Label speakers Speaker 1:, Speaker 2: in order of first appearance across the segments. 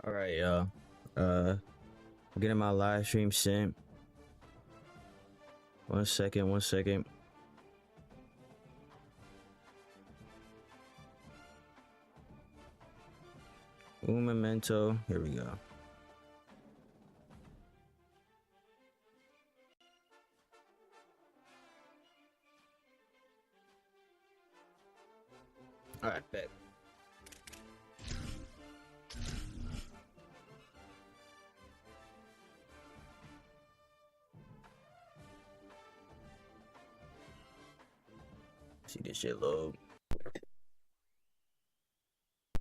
Speaker 1: All right, y'all. Getting my live stream sent. 1 second, 1 second. Un momento. Here we go. All right, bet. See this shit load.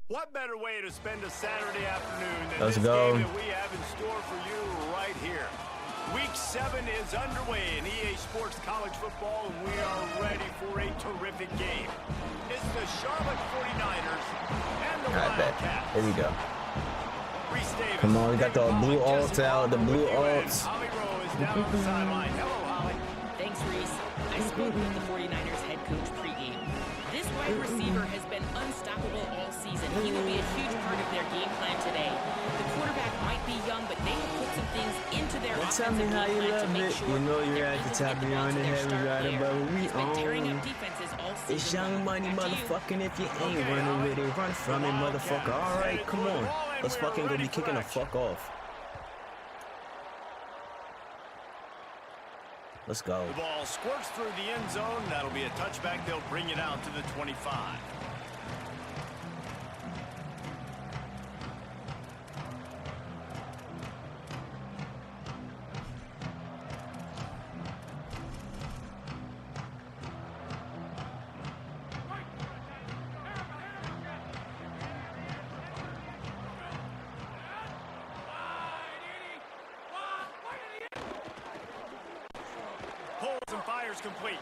Speaker 2: What better way to spend a Saturday afternoon than
Speaker 1: Let's
Speaker 2: this
Speaker 1: go.
Speaker 2: game that we have in store for you right here. Week 7 is underway in EA Sports College Football, and we are ready for a terrific game. It's the Charlotte 49ers and the Wildcats.
Speaker 1: Here we go. Come on, we got the blue alts out, the blue alts.
Speaker 2: Holly Rowe is down on the sideline. Hello, Holly.
Speaker 3: Thanks, Reese. I spoke with the 49ers head coach pregame. This wide receiver has been unstoppable all season. He will be a huge part of their game plan today. The quarterback might be young, but they have put some things into their offensive game plan to make sure
Speaker 1: you know you're at the top beyond the head, we got it, but we
Speaker 3: tearing up defenses all season.
Speaker 1: It's young money, motherfucking. If you ain't running with it, run from it, motherfucker. All right, come on. Let's fucking go be kicking the fuck off. Let's go.
Speaker 2: The ball squirts through the end zone. That'll be a touchback. They'll bring it out to the 25. Complete.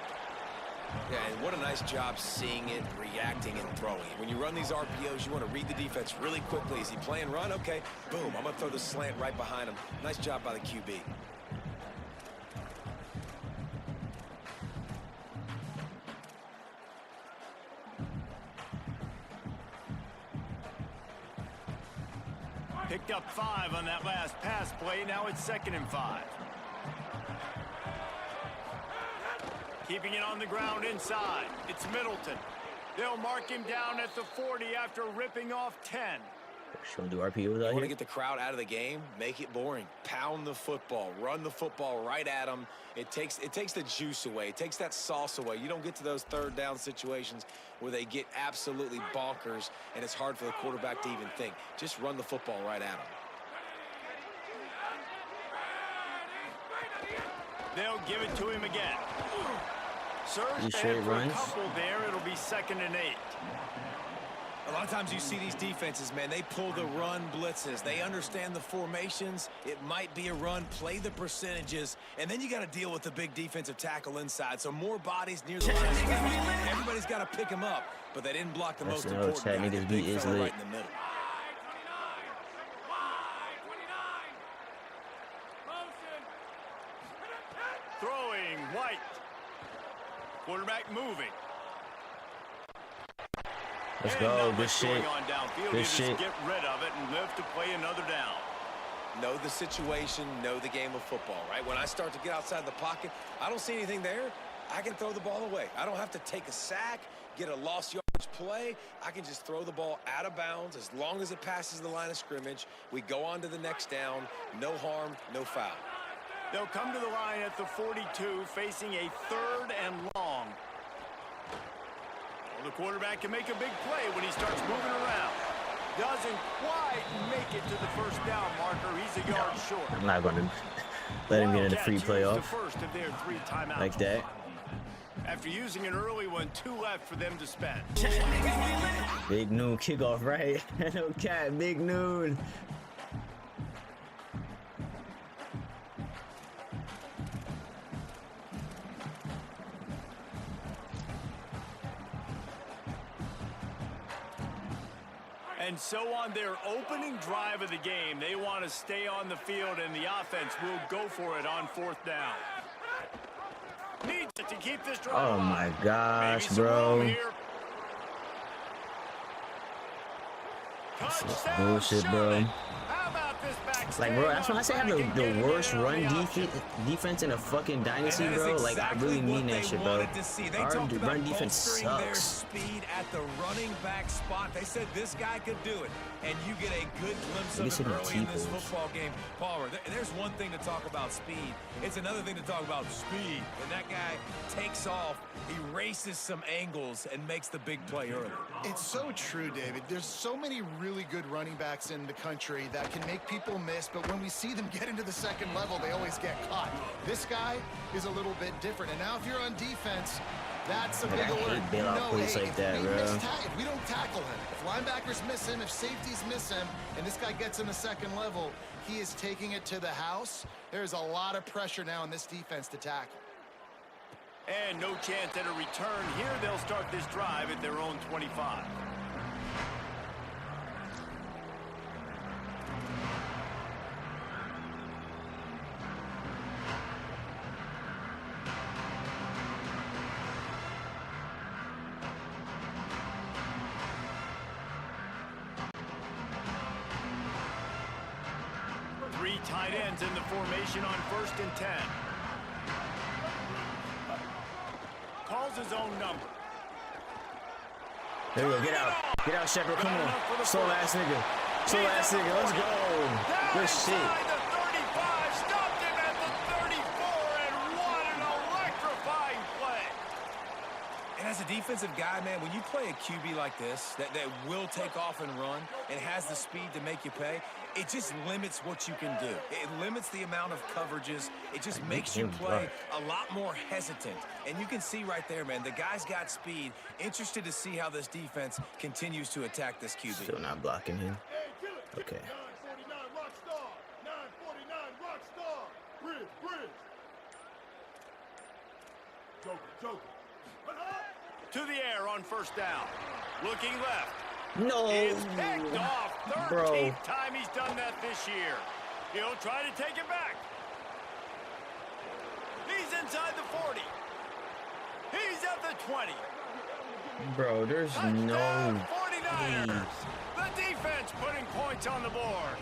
Speaker 4: Yeah, and what a nice job seeing it, reacting, and throwing it. When you run these RPOs, you want to read the defense really quickly. Is he playing run? Okay, boom, I'm going to throw the slant right behind him. Nice job by the QB.
Speaker 2: Picked up 5 on that last pass play. Now it's 2nd and 5. Keeping it on the ground inside. It's Middleton. They'll mark him down at the 40 after ripping off 10.
Speaker 1: Should we do RPOs out
Speaker 4: here? You want to
Speaker 1: here?
Speaker 4: get the crowd out of the game? Make it boring. Pound the football. Run the football right at them. It takes the juice away. It takes that sauce away. You don't get to those third down situations where they get absolutely bonkers and it's hard for the quarterback to even think. Just run the football right at them.
Speaker 2: They'll give it to him again. Surge
Speaker 1: straight
Speaker 2: for
Speaker 1: runs.
Speaker 2: a couple there. It'll be 2nd and 8.
Speaker 4: A lot of times you see these defenses, man, they pull the run blitzes. They understand the formations. It might be a run. Play the percentages. And then you got to deal with the big defensive tackle inside. So more bodies near the line of scrimmage. Everybody's got to pick them up. But they didn't block the most important guy. The big fella right in the middle.
Speaker 2: Throwing White. Quarterback moving.
Speaker 1: Let's go. Good shit. Good shit.
Speaker 2: Get rid of it and live to play another down.
Speaker 4: Know the situation, know the game of football, right? When I start to get outside the pocket, I don't see anything there. I can throw the ball away. I don't have to take a sack, get a lost yardage play. I can just throw the ball out of bounds as long as it passes the line of scrimmage. We go on to the next down. No harm, no foul.
Speaker 2: They'll come to the line at the 42, facing a 3rd and long. Well, the quarterback can make a big play when he starts moving around. Doesn't quite make it to the first down marker. He's a yard short.
Speaker 1: I'm not going to let him get in the free playoff
Speaker 2: the first of their 3 timeouts.
Speaker 1: like that.
Speaker 2: After using an early one, 2 left for them to spend.
Speaker 1: Big noon kickoff, right? No cat, big noon.
Speaker 2: And so on their opening drive of the game, they want to stay on the field, and the offense will go for it on 4th down. Needs it to keep this drive
Speaker 1: Oh my gosh, bro.
Speaker 2: Touchdown,
Speaker 1: bullshit, bro.
Speaker 2: Charlotte.
Speaker 1: Like, bro, that's when I say I have the worst run defense in a fucking dynasty, bro. Like, I really mean that shit, bro. Our run defense sucks.
Speaker 4: Speed at the running back spot. They said this guy could do it, and you get a good glimpse of it early in this football game. Palmer, there's one thing to talk about speed. It's another thing to talk about speed. And that guy takes off, erases some angles, and makes the big play early.
Speaker 5: It's so true, David. There's so many really good running backs in the country that can make people miss, but when we see them get into the second level, they always get caught. This guy is a little bit different. And now if you're on defense, that's a big alert.
Speaker 1: You know, hey,
Speaker 5: like that, if we don't tackle him, if linebackers miss him, if safeties miss him, and this guy gets in the second level, he is taking it to the house. There's a lot of pressure now in this defense to tackle.
Speaker 2: And no chance at a return here. They'll start this drive at their own 25. Three tight ends in the formation on 1st and 10. Calls his own number.
Speaker 1: There we go. Get out. Get out, Shepard. Come on. Slow ass nigga. Slow ass nigga. Let's go. Good shit.
Speaker 2: The 35 stopped him at the 34, and what an electrifying play.
Speaker 4: And as a defensive guy, man, when you play a QB like this, that will take off and run and has the speed to make you pay, it just limits what you can do. It limits the amount of coverages. It just makes you play a lot more hesitant. And you can see right there, man, the guy's got speed. Interested to see how this defense continues to attack this QB.
Speaker 1: Still not blocking him. Okay.
Speaker 6: 949 Rockstar. 949 Rockstar. Bridge. Joker.
Speaker 2: To the air on 1st down. Looking left.
Speaker 1: No.
Speaker 2: It's picked off. 13th
Speaker 1: Bro.
Speaker 2: time he's done that this year. He'll try to take it back. He's inside the 40. He's at the 20.
Speaker 1: Bro, there's no
Speaker 2: 49ers. The defense putting points on the board.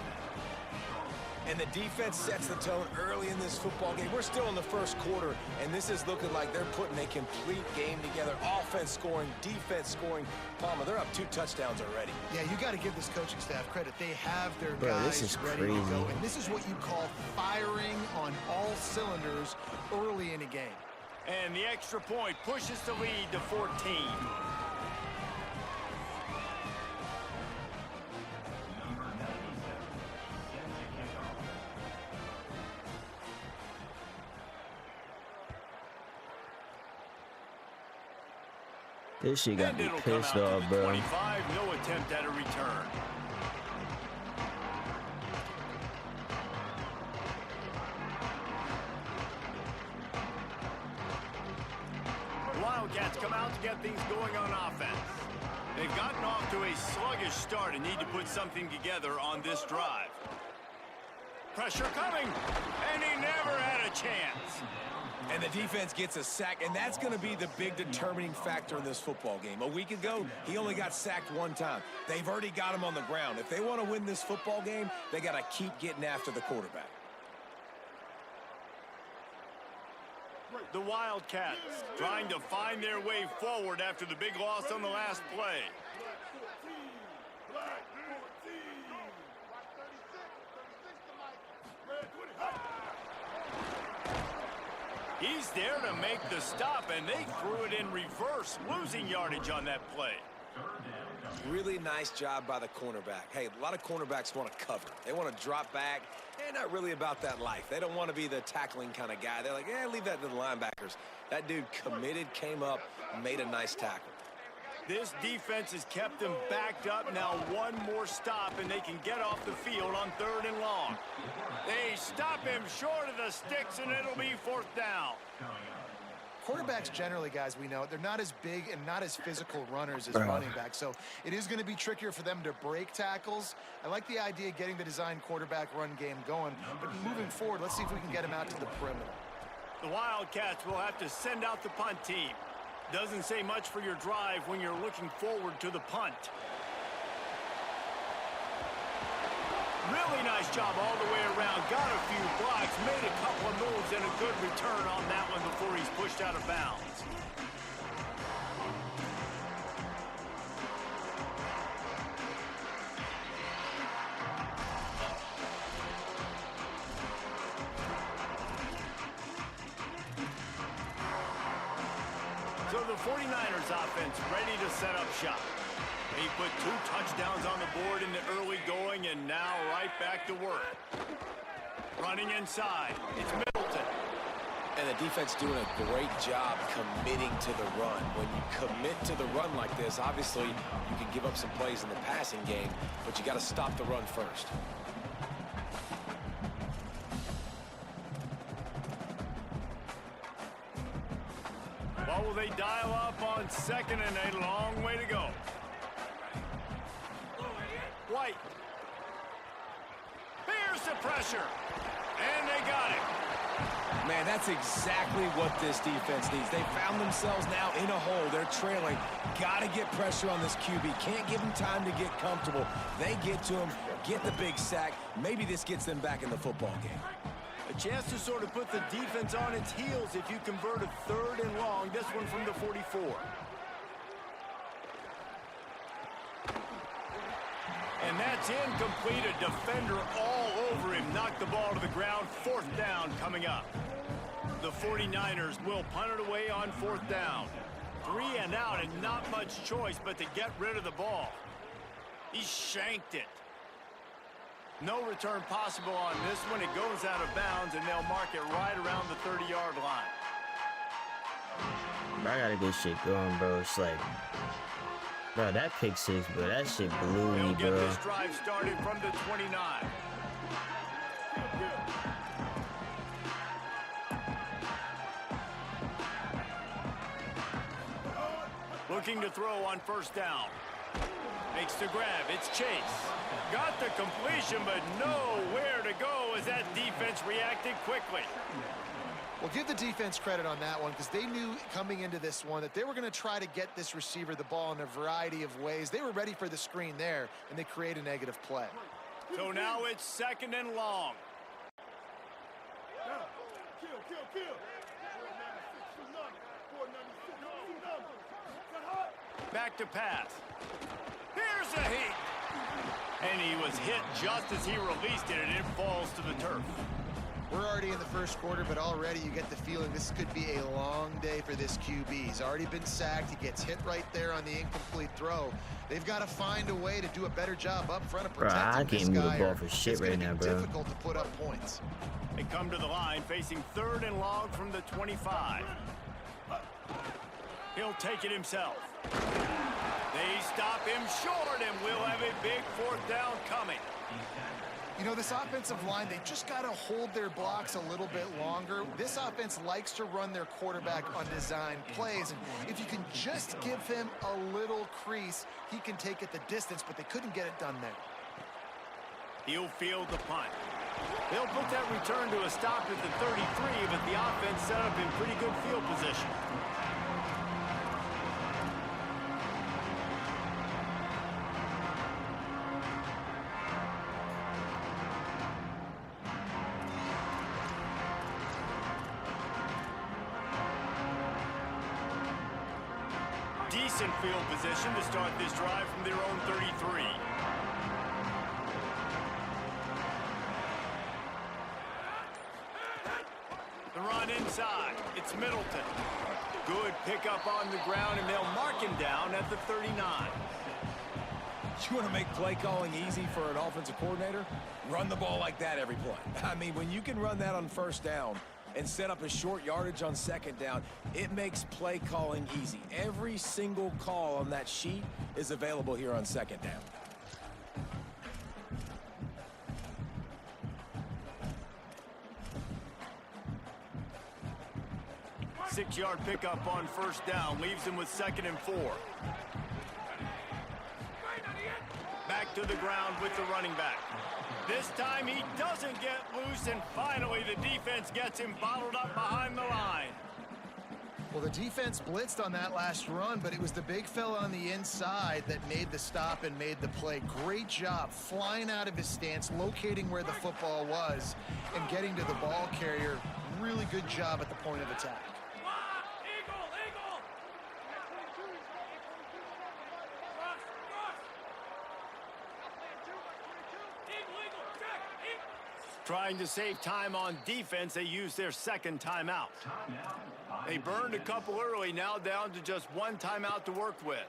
Speaker 4: And the defense sets the tone early in this football game. We're still in the first quarter, and this is looking like they're putting a complete game together. Offense scoring, defense scoring. Palmer, they're up 2 touchdowns already.
Speaker 5: Yeah, you got to give this coaching staff credit. They have their
Speaker 1: this
Speaker 5: guys
Speaker 1: is
Speaker 5: ready
Speaker 1: crazy.
Speaker 5: to go. And this is what you call firing on all cylinders early in a game.
Speaker 2: And the extra point pushes the lead to 14.
Speaker 1: This shit got me
Speaker 2: And it'll
Speaker 1: pissed
Speaker 2: come out to
Speaker 1: off,
Speaker 2: the
Speaker 1: bro.
Speaker 2: 25, no attempt at a return. Wildcats come out to get things going on offense. They've gotten off to a sluggish start and need to put something together on this drive. Pressure coming, and he never had a chance.
Speaker 4: And the defense gets a sack, and that's going to be the big determining factor in this football game. A week ago, he only got sacked 1 time. They've already got him on the ground. If they want to win this football game, they got to keep getting after the quarterback.
Speaker 2: The Wildcats trying to find their way forward after the big loss on the last play.
Speaker 6: Black 14.
Speaker 2: He's there to make the stop, and they threw it in reverse, losing yardage on that play.
Speaker 4: Really nice job by the cornerback. Hey, a lot of cornerbacks want to cover. They want to drop back. They're not really about that life. They don't want to be the tackling kind of guy. They're like, leave that to the linebackers. That dude committed, came up, made a nice tackle.
Speaker 2: This defense has kept them backed up. Now 1 more stop, and they can get off the field on 3rd and long. They stop him short of the sticks, and it'll be 4th down.
Speaker 5: Quarterbacks generally, guys, we know, they're not as big and not as physical runners as running backs, so it is going to be trickier for them to break tackles. I like the idea of getting the design quarterback run game going, but moving forward, let's see if we can get him out to the perimeter.
Speaker 2: The Wildcats will have to send out the punt team. Doesn't say much for your drive when you're looking forward to the punt. Really nice job all the way around. Got a few blocks, made a couple of moves, and a good return on that one before he's pushed out of bounds. So the 49ers offense ready to set up shop. He put 2 touchdowns on the board in the early going, and now right back to work. Running inside, it's Middleton.
Speaker 4: And the defense doing a great job committing to the run. When you commit to the run like this, obviously you can give up some plays in the passing game, but you got to stop the run first.
Speaker 2: Well, will they dial up on second and a long way to go? White. Here's the pressure. And they got it.
Speaker 4: Man, that's exactly what this defense needs. They found themselves now in a hole. They're trailing. Got to get pressure on this QB. Can't give him time to get comfortable. They get to him, get the big sack. Maybe this gets them back in the football game.
Speaker 2: A chance to sort of put the defense on its heels if you convert a 3rd and long. This one from the 44. And that's incomplete. A defender all over him. Knocked the ball to the ground. 4th down coming up. The 49ers will punt it away on 4th down. 3 and out and not much choice but to get rid of the ball. He shanked it. No return possible on this one. It goes out of bounds, and they'll mark it right around the 30-yard line.
Speaker 1: Bro, I gotta get shit going, bro. It's like, bro, that pick 6, bro, that shit blew me,
Speaker 2: He'll get
Speaker 1: bro.
Speaker 2: this drive started from the 29. Looking to throw on 1st down. Makes the grab. It's Chase. Got the completion, but nowhere to go as that defense reacted quickly.
Speaker 5: Well, give the defense credit on that one because they knew coming into this one that they were going to try to get this receiver the ball in a variety of ways. They were ready for the screen there, and they create a negative play.
Speaker 2: So now it's 2nd and long.
Speaker 6: Kill.
Speaker 2: Back to pass. Here's a hit. And he was hit just as he released it, and it falls to the turf.
Speaker 5: We're already in the first quarter, but already you get the feeling this could be a long day for this QB. He's already been sacked. He gets hit right there on the incomplete throw. They've got to find a way to do a better job up front of protecting this guy.
Speaker 1: Bro, I can't move the ball for shit right now, bro.
Speaker 5: It's difficult to put up points.
Speaker 2: They come to the line facing 3rd and long from the 25. He'll take it himself. They stop him short, and we'll have a big 4th down coming.
Speaker 5: You know, this offensive line, they just got to hold their blocks a little bit longer. This offense likes to run their quarterback on design plays, and if you can just give him a little crease, he can take it the distance, but they couldn't get it done there.
Speaker 2: He'll field the punt. They'll put that return to a stop at the 33, but the offense set up in pretty good field position. Decent field position to start this drive from their own 33. The run inside. It's Middleton. Good pickup on the ground, and they'll mark him down at the 39.
Speaker 4: You want to make play calling easy for an offensive coordinator? Run the ball like that every play. I mean, when you can run that on 1st down and set up a short yardage on 2nd down, it makes play calling easy. Every single call on that sheet is available here on 2nd down.
Speaker 2: Six-yard pickup on 1st down leaves him with 2nd and 4. Back to the ground with the running back. This time he doesn't get loose, and finally the defense gets him bottled up behind the line.
Speaker 5: Well, the defense blitzed on that last run, but it was the big fella on the inside that made the stop and made the play. Great job flying out of his stance, locating where the football was, and getting to the ball carrier. Really good job at the point of attack.
Speaker 2: Trying to save time on defense, they used their second timeout. They burned a couple early, now down to just one timeout to work with.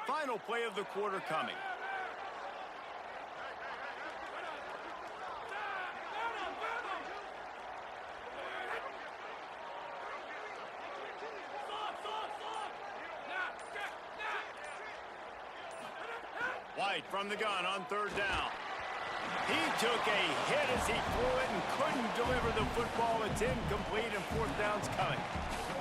Speaker 2: Final play of the quarter coming. White from the gun on third down. He took a hit as he threw it and couldn't deliver the football. It's incomplete and fourth down's coming.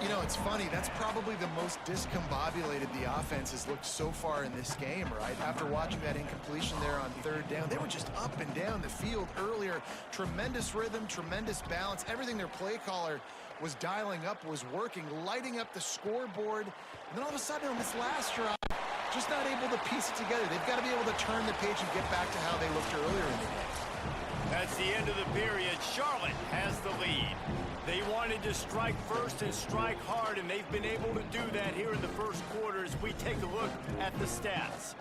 Speaker 5: You know, it's funny. That's probably the most discombobulated the offense has looked so far in this game, right? After watching that incompletion there on third down, they were just up and down the field earlier. Tremendous rhythm, tremendous balance. Everything their play caller was dialing up was working, lighting up the scoreboard. And then all of a sudden on this last drive, just not able to piece it together. They've got to be able to turn the page and get back to how they looked earlier in the game.
Speaker 2: That's the end of the period. Charlotte has the lead. They wanted to strike first and strike hard, and they've been able to do that here in the first quarter as we take a look at the stats.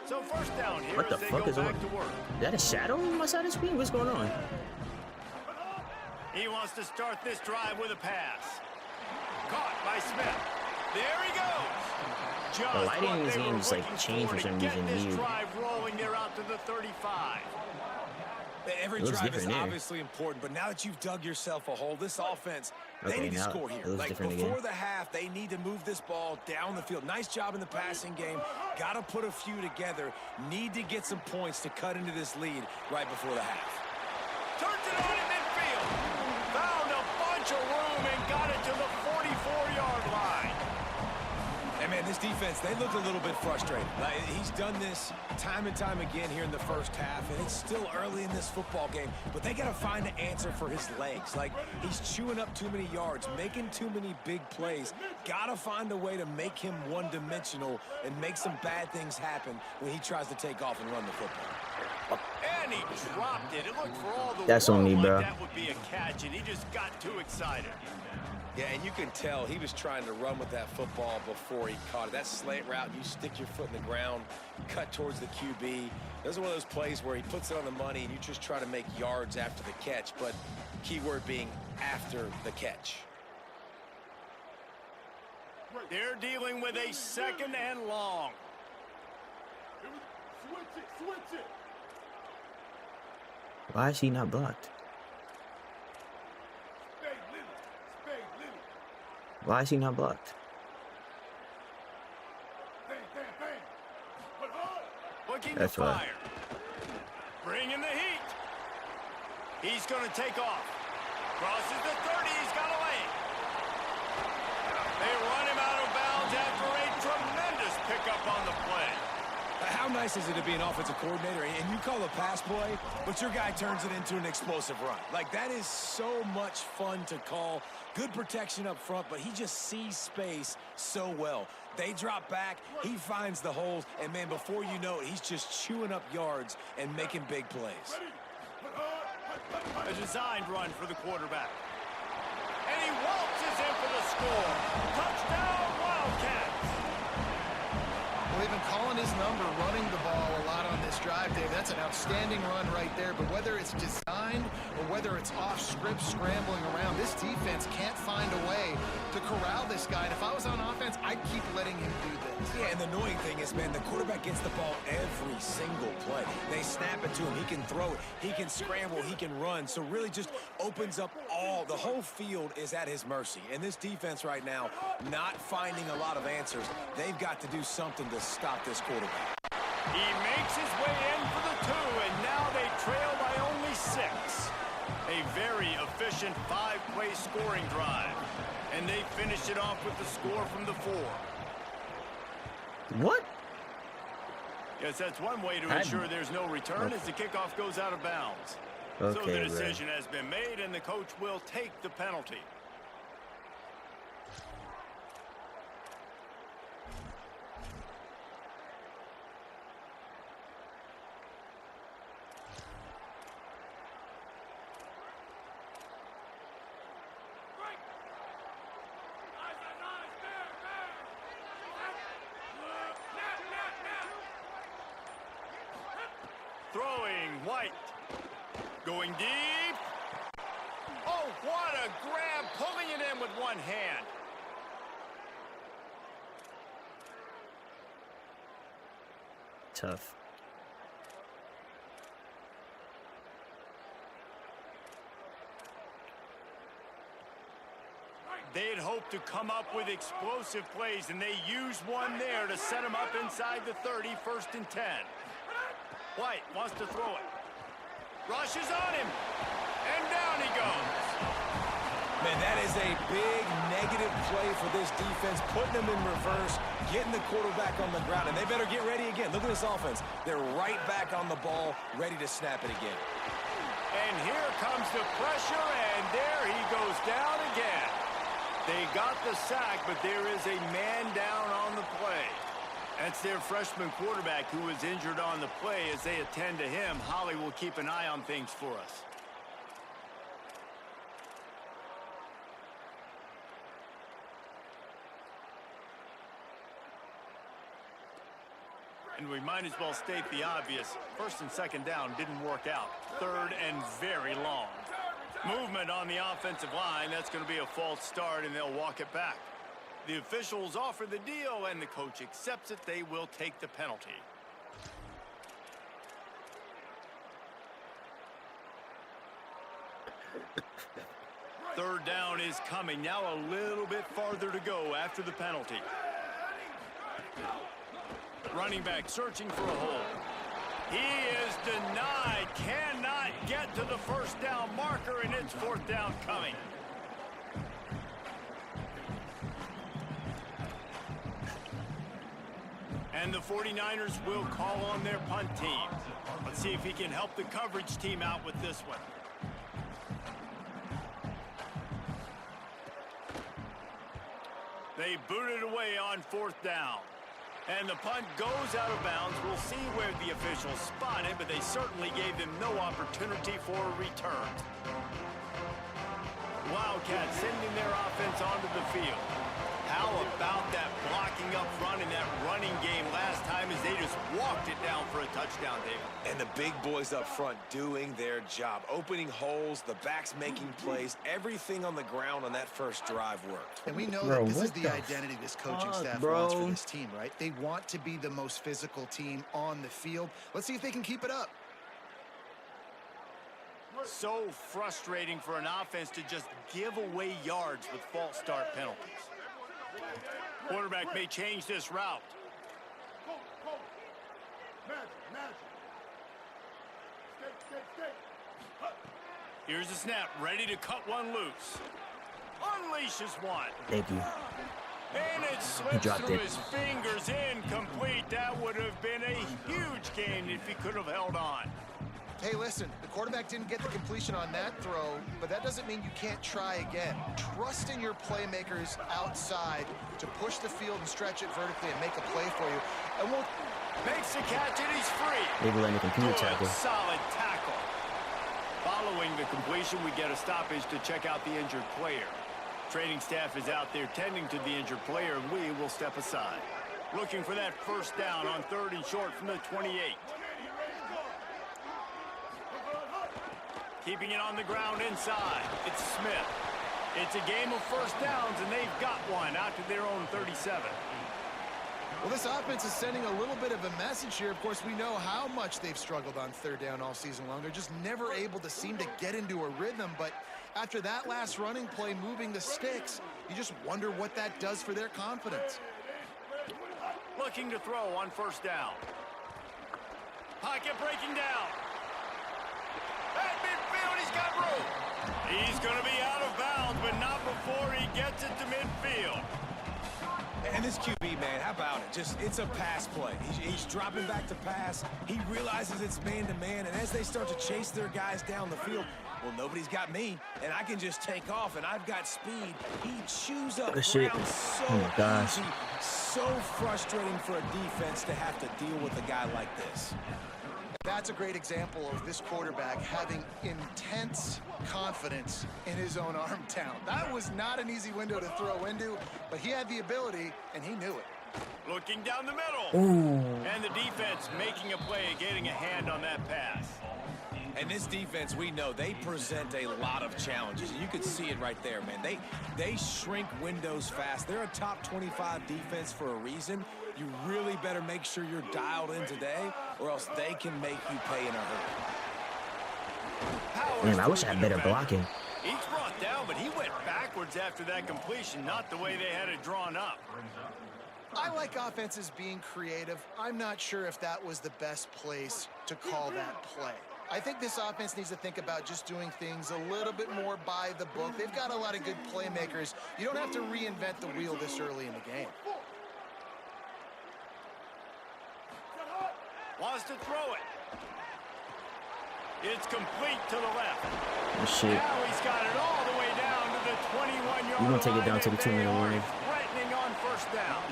Speaker 2: So first down here
Speaker 1: What the
Speaker 2: as they
Speaker 1: fuck
Speaker 2: go
Speaker 1: is
Speaker 2: back
Speaker 1: on?
Speaker 2: to work.
Speaker 1: Is that a shadow on my side of the screen? What's going on?
Speaker 2: He wants to start this drive with a pass. Caught by Smith. There he goes. Just
Speaker 1: The lighting in
Speaker 2: what
Speaker 1: this
Speaker 2: they
Speaker 1: game
Speaker 2: were
Speaker 1: is like
Speaker 2: looking
Speaker 1: changed for some
Speaker 2: to get
Speaker 1: reason.
Speaker 2: this
Speaker 1: Weird.
Speaker 2: drive rolling. They're out to the 35.
Speaker 4: Every
Speaker 1: It looks
Speaker 4: drive is
Speaker 1: different there.
Speaker 4: obviously important, but now that you've dug yourself a hole, this offense, they
Speaker 1: Okay,
Speaker 4: need to
Speaker 1: now
Speaker 4: score here.
Speaker 1: it looks
Speaker 4: Like
Speaker 1: different
Speaker 4: before
Speaker 1: again.
Speaker 4: the half, they need to move this ball down the field. Nice job in the passing game. Got to put a few together. Need to get some points to cut into this lead right before the half.
Speaker 2: Turns it on in midfield. Found a bunch of room and got it to the 44-yard line.
Speaker 4: And man, this defense, they look a little bit frustrated. Like, he's done this time and time again here in the first half, and it's still early in this football game, but they got to find an answer for his legs. Like, he's chewing up too many yards, making too many big plays. Got to find a way to make him one-dimensional and make some bad things happen when he tries to take off and run the football.
Speaker 2: And he dropped it. It looked for all the
Speaker 1: That's on
Speaker 2: world
Speaker 1: me,
Speaker 2: like
Speaker 1: bro.
Speaker 2: that would be a catch, and he just got too excited.
Speaker 4: Yeah, and you can tell he was trying to run with that football before he caught it. That slant route, you stick your foot in the ground, cut towards the QB. Those are one of those plays where he puts it on the money and you just try to make yards after the catch, but key word being after the catch.
Speaker 2: They're dealing with a second and long.
Speaker 6: Switch it.
Speaker 1: Why is he not blocked?
Speaker 6: Spade Lily.
Speaker 1: Why is he not blocked?
Speaker 6: Bang. But hard.
Speaker 2: Looking
Speaker 1: That's
Speaker 2: to
Speaker 1: right.
Speaker 2: fire. Bringing the heat. He's going to take off. Crosses the 30. He's got a lane. They run him out of bounds after a tremendous pickup on the play.
Speaker 4: How nice is it to be an offensive coordinator and you call a pass play, but your guy turns it into an explosive run? Like, that is so much fun to call. Good protection up front, but he just sees space so well. They drop back, he finds the holes, and man, before you know it, he's just chewing up yards and making big plays.
Speaker 2: A designed run for the quarterback. And he waltzes in for the score. Touchdown, Wildcats.
Speaker 5: Well, they've been calling his number, running the ball a lot on this drive, Dave. That's an outstanding run right there. But whether it's designed or whether it's off script scrambling around, this defense can't find a way to corral this guy. And if I was on offense, I'd keep letting him do this.
Speaker 4: Yeah, and the annoying thing is, man, the quarterback gets the ball every single play. They snap it to him. He can throw it. He can scramble. He can run. So really just opens up the whole field is at his mercy. And this defense right now, not finding a lot of answers. They've got to do something to stop this quarterback.
Speaker 2: He makes his way in for the 2, and now they trail by only 6. A very efficient 5-play scoring drive. And they finish it off with the score from the 4.
Speaker 1: What?
Speaker 2: Yes, that's one way to ensure there's no return as the kickoff goes out of bounds.
Speaker 1: Okay,
Speaker 2: so the
Speaker 1: bro.
Speaker 2: decision has been made, and the coach will take the penalty. Throwing White. Going deep. Oh, what a grab. Pulling it in with one hand.
Speaker 1: Tough.
Speaker 2: They'd hoped to come up with explosive plays, and they used one there to set them up inside the 30, 1st and 10. White wants to throw it. Rushes on him. And down he goes.
Speaker 4: Man, that is a big negative play for this defense, putting them in reverse, getting the quarterback on the ground, and they better get ready again. Look at this offense. They're right back on the ball, ready to snap it again.
Speaker 2: And here comes the pressure, and there he goes down again. They got the sack, but there is a man down on the play. That's their freshman quarterback who was injured on the play. As they attend to him, Holly will keep an eye on things for us. And we might as well state the obvious. 1st and 2nd down didn't work out. 3rd and very long. Movement on the offensive line. That's going to be a false start, and they'll walk it back. The officials offer the deal, and the coach accepts it. They will take the penalty. Third down is coming. Now a little bit farther to go after the penalty. Running back searching for a hole. He is denied. Cannot get to the 1st down marker, and it's 4th down coming. And the 49ers will call on their punt team. Let's see if he can help the coverage team out with this one. They boot it away on 4th down. And the punt goes out of bounds. We'll see where the officials spot it, but they certainly gave them no opportunity for a return. Wildcats sending their offense onto the field. How about that blocking up front in that running game last time as they just walked it down for a touchdown, David?
Speaker 4: And the big boys up front doing their job. Opening holes, the backs making plays. Everything on the ground on that first drive worked.
Speaker 5: And we know
Speaker 1: Bro,
Speaker 5: that this is
Speaker 1: what
Speaker 5: the
Speaker 1: the
Speaker 5: identity this coaching
Speaker 1: fuck,
Speaker 5: staff
Speaker 1: bro?
Speaker 5: wants for this team, right? They want to be the most physical team on the field. Let's see if they can keep it up.
Speaker 2: So frustrating for an offense to just give away yards with false start penalties. Quarterback may change this route. Here's the snap, ready to cut one loose. Unleashes one.
Speaker 1: Thank you.
Speaker 2: And it slips
Speaker 1: dropped
Speaker 2: through
Speaker 1: it.
Speaker 2: his fingers, incomplete. That would have been a huge gain if he could have held on.
Speaker 5: Hey, listen, the quarterback didn't get the completion on that throw, but that doesn't mean you can't try again. Trust in your playmakers outside to push the field and stretch it vertically and make a play for you. And we'll
Speaker 2: Makes the catch and he's free.
Speaker 1: They will let me continue
Speaker 2: Good,
Speaker 1: tackle.
Speaker 2: solid tackle. Following the completion, we get a stoppage to check out the injured player. Training staff is out there tending to the injured player, and we will step aside. Looking for that 1st down on 3rd and short from the 28. Keeping it on the ground inside. It's Smith. It's a game of 1st downs, and they've got one out to their own 37.
Speaker 5: Well, this offense is sending a little bit of a message here. Of course, we know how much they've struggled on 3rd down all season long. They're just never able to seem to get into a rhythm. But after that last running play, moving the sticks, you just wonder what that does for their confidence.
Speaker 2: Looking to throw on 1st down. Pocket breaking down. At midfield, he's got room. He's going to be out of bounds, but not before he gets it to midfield.
Speaker 4: And this QB, man, how about it? It's a pass play. He's dropping back to pass. He realizes it's man-to-man, and as they start to chase their guys down the field, well, nobody's got me, and I can just take off, and I've got speed. He chews up ground so easy. So frustrating for a defense to have to deal with a guy like this.
Speaker 5: That's a great example of this quarterback having intense confidence in his own arm talent. That was not an easy window to throw into, but he had the ability, and he knew it.
Speaker 2: Looking down the middle.
Speaker 1: Ooh.
Speaker 2: And the defense making a play, getting a hand on that pass.
Speaker 4: And this defense, we know, they present a lot of challenges. You could see it right there, man. They shrink windows fast. They're a top 25 defense for a reason. You really better make sure you're dialed in today, or else they can make you pay in a hurry.
Speaker 1: Man, I wish I had better blocking.
Speaker 2: He's brought down, but he went backwards after that completion, not the way they had it drawn up.
Speaker 5: I like offenses being creative. I'm not sure if that was the best place to call that play. I think this offense needs to think about just doing things a little bit more by the book. They've got a lot of good playmakers. You don't have to reinvent the wheel this early in the game.
Speaker 2: Wants to throw it. It's complete to the left.
Speaker 1: Oh, shit.
Speaker 2: Now he's got it all the way down to the 21-yard line.
Speaker 1: You're going to take it down to the 2-minute warning.
Speaker 2: Threatening on first down.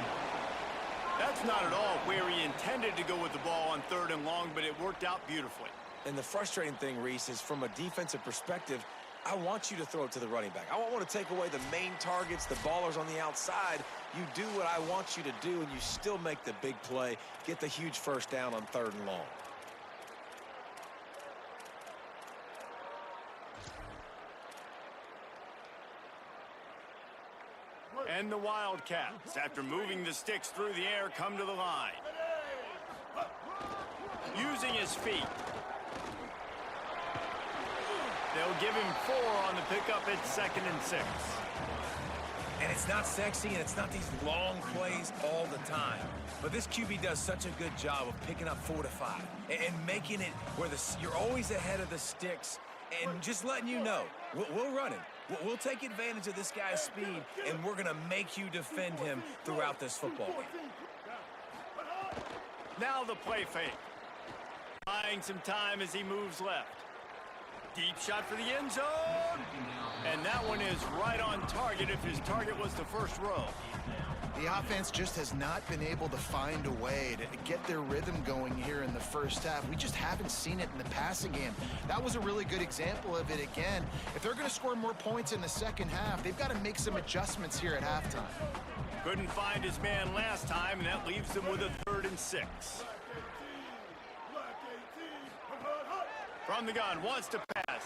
Speaker 2: That's not at all where he intended to go with the ball on 3rd and long, but it worked out beautifully.
Speaker 4: And the frustrating thing, Reese, is from a defensive perspective, I want you to throw it to the running back. I want to take away the main targets, the ballers on the outside. You do what I want you to do, and you still make the big play, get the huge first down on 3rd and long.
Speaker 2: And the Wildcats, after moving the sticks through the air, come to the line. Using his feet. They'll give him 4 on the pickup at 2nd and 6.
Speaker 4: And it's not sexy, and it's not these long plays all the time. But this QB does such a good job of picking up 4 to 5 and making it where you're always ahead of the sticks and just letting you know, we'll run it. We'll take advantage of this guy's speed, and we're going to make you defend him throughout this football game.
Speaker 2: Now the play fake. Buying some time as he moves left. Deep shot for the end zone. And that one is right on target if his target was the first row.
Speaker 5: The offense just has not been able to find a way to get their rhythm going here in the first half. We just haven't seen it in the passing game. That was a really good example of it again. If they're going to score more points in the second half, they've got to make some adjustments here at halftime.
Speaker 2: Couldn't find his man last time, and that leaves them with a 3rd and 6. From the gun, wants to pass.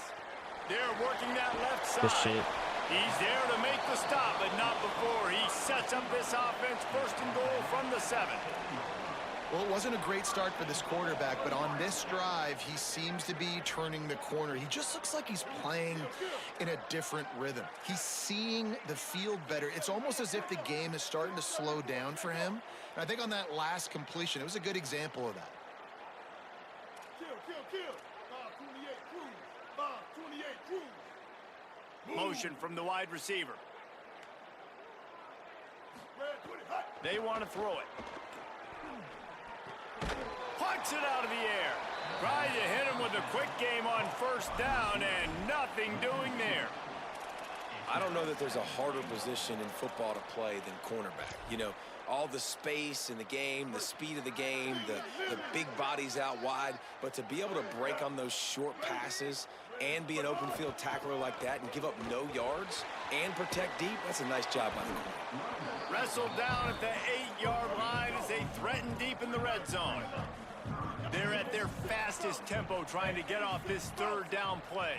Speaker 2: They're working that left side.
Speaker 1: Good shit.
Speaker 2: He's there to make the stop, but not before. He sets up this offense 1st and goal from the 7.
Speaker 5: Well, it wasn't a great start for this quarterback, but on this drive, he seems to be turning the corner. He just looks like he's playing in a different rhythm. He's seeing the field better. It's almost as if the game is starting to slow down for him. And I think on that last completion, it was a good example of that.
Speaker 6: Kill. 528 Cruz. 528 Cruz.
Speaker 2: Motion from the wide receiver. They want to throw it. Punch it out of the air. Try to hit him with a quick game on 1st down, and nothing doing there.
Speaker 4: I don't know that there's a harder position in football to play than cornerback. You know, all the space in the game, the speed of the game, the big bodies out wide. But to be able to break on those short passes and be an open field tackler like that and give up no yards and protect deep, that's a nice job by the corner.
Speaker 2: Wrestled down at the 8-yard line as they threaten deep in the red zone. They're at their fastest tempo trying to get off this 3rd down play.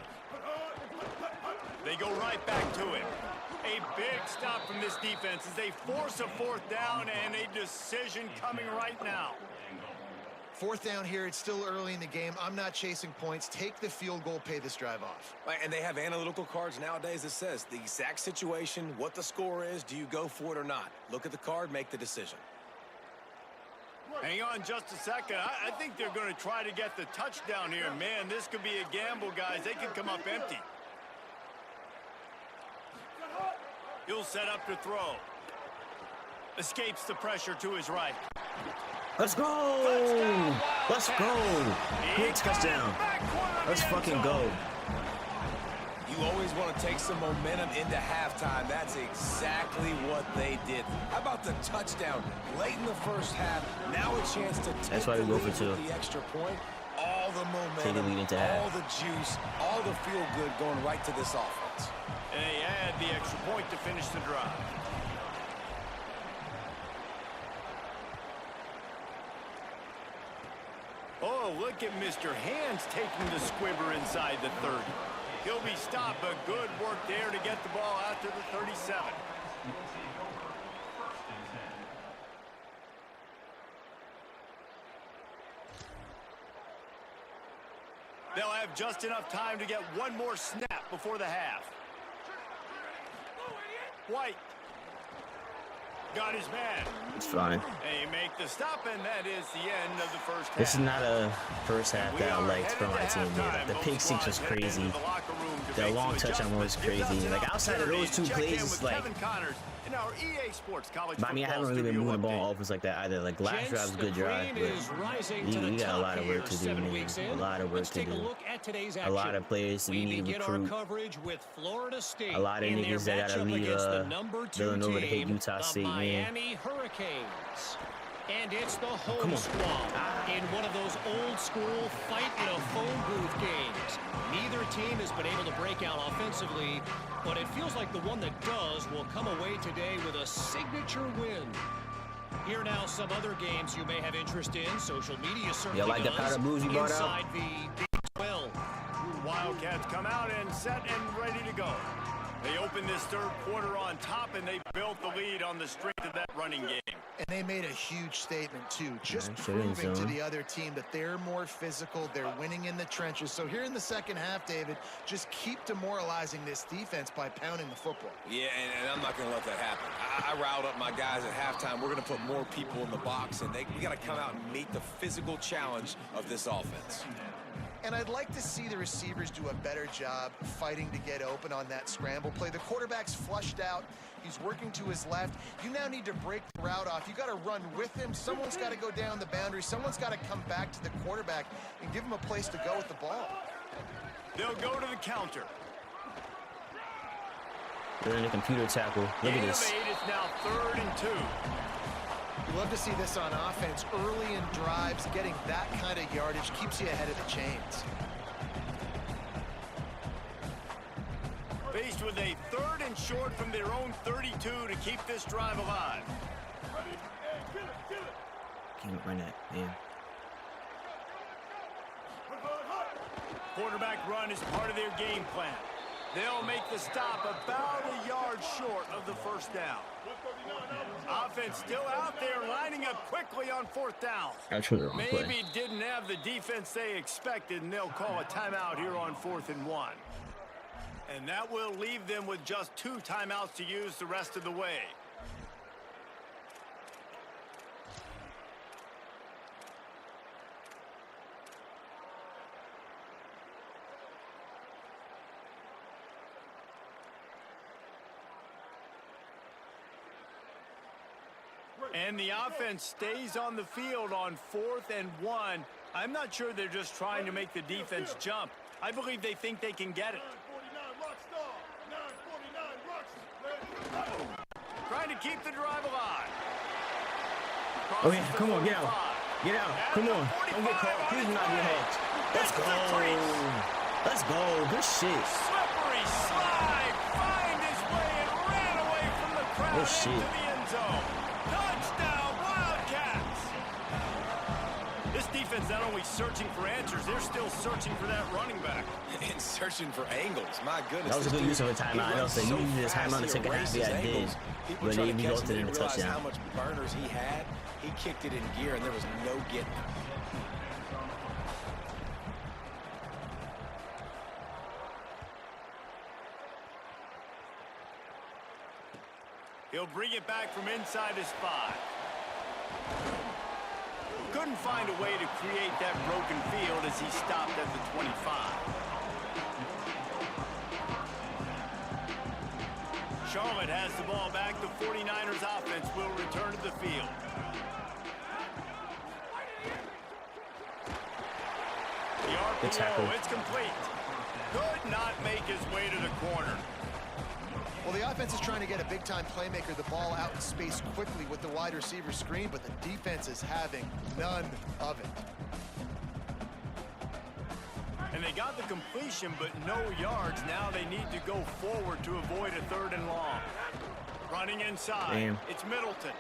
Speaker 2: They go right back to it. A big stop from this defense as they force a 4th down, and a decision coming right now.
Speaker 5: 4th down here. It's still early in the game. I'm not chasing points. Take the field goal, pay this drive off.
Speaker 4: And they have analytical cards nowadays that says the exact situation, what the score is, do you go for it or not? Look at the card, make the decision.
Speaker 2: Hang on just a second. I think they're going to try to get the touchdown here. Man, this could be a gamble, guys. They could come up empty. He'll set up to throw. Escapes the pressure to his right.
Speaker 1: Let's go! Let's go! Great touchdown. Let's fucking go.
Speaker 4: You always want to take some momentum into halftime. That's exactly what they did. How about the touchdown late in the first half? Now a chance to take
Speaker 1: That's why we go for two.
Speaker 4: the extra point. All the
Speaker 1: Take the lead
Speaker 4: momentum,
Speaker 1: into half.
Speaker 4: all the juice, all the feel-good going right to this offense.
Speaker 2: And they add the extra point to finish the drive. Oh, look at Mr. Hands taking the squibber inside the 30. He'll be stopped, but good work there to get the ball out to the 37. They'll have just enough time to get one more snap before the half. White. Got his man.
Speaker 1: It's fine.
Speaker 2: They make the stop, and that is the end of the first half.
Speaker 1: This is not a first half that I liked from my team. The pick six was crazy. The long touchdown was crazy. Like outside of those two plays, it's like. But I mean, I haven't really been moving the ball on offense like that either. Like last drive was a good drive, but you got a lot of work to do, man. A lot of work to do. A lot of players we need to recruit. A lot of niggas that gotta leave Villanova to hit Utah State, man.
Speaker 7: Miami Hurricanes. And it's the home squad in one of those old-school fight-in-a-phone-booth games. Neither team has been able to break out offensively, but it feels like the one that does will come away today with a signature win. Here now some other games you may have interest in. Social media certainly
Speaker 1: like the powder blues you brought out?
Speaker 7: Inside the Big 12.
Speaker 2: Wildcats come out and set and ready to go. They open this third quarter on top, and they built the lead on the strength of that running game.
Speaker 5: And they made a huge statement, too, just proving to the other team that they're more physical, they're winning in the trenches. So here in the second half, David, just keep demoralizing this defense by pounding the football.
Speaker 4: Yeah, and I'm not going to let that happen. I riled up my guys at halftime. We're going to put more people in the box, and we got to come out and meet the physical challenge of this offense.
Speaker 5: And I'd like to see the receivers do a better job fighting to get open on that scramble play. The quarterback's flushed out. He's working to his left. You now need to break the route off. You got to run with him. Someone's got to go down the boundary. Someone's got to come back to the quarterback and give him a place to go with the ball.
Speaker 2: They'll go to the counter.
Speaker 1: They're in a computer tackle. Look at this.
Speaker 2: It's now 3rd and 2.
Speaker 5: You love to see this on offense. Early in drives, getting that kind of yardage keeps you ahead of the chains.
Speaker 2: Faced with a 3rd and short from their own 32 to keep this drive alive.
Speaker 1: Can't run that, man.
Speaker 2: Quarterback run is part of their game plan. They'll make the stop about a yard short of the first down. Offense still out there, lining up quickly on 4th down. Maybe didn't have the defense they expected, and they'll call a timeout here on 4th and 1. And that will leave them with just 2 timeouts to use the rest of the way. And the offense stays on the field on 4th and 1. I'm not sure they're just trying to make the defense jump. I believe they think they can get it. Trying to keep the drive alive.
Speaker 1: Oh yeah, come on, get out. Get out. Come on. Don't get caught. Please do not get hit. Let's go. Let's go. Good shit.
Speaker 2: Slippery slide. Find his way and ran away from the crowd into the end zone. Touchdown, Wildcats. This defense not only searching for answers, they're still searching for that running back.
Speaker 4: And searching for angles. My goodness.
Speaker 1: That was a good use of a timeout. I know that you used this timeout in the second half. Yeah, I did. But they resulted in a touchdown.
Speaker 4: How much burners he had. He kicked it in gear, and there was no getting it.
Speaker 2: He'll bring it back from inside his 5. Couldn't find a way to create that broken field as he stopped at the 25. Charlotte has the ball back. The 49ers offense will return to the field. The RPO, it's complete. Could not make his way to the corner.
Speaker 5: Well, the offense is trying to get a big-time playmaker the ball out in space quickly with the wide receiver screen, but the defense is having none of it.
Speaker 2: And they got the completion, but no yards. Now they need to go forward to avoid a 3rd and long. Running inside.
Speaker 1: Damn.
Speaker 2: It's Middleton.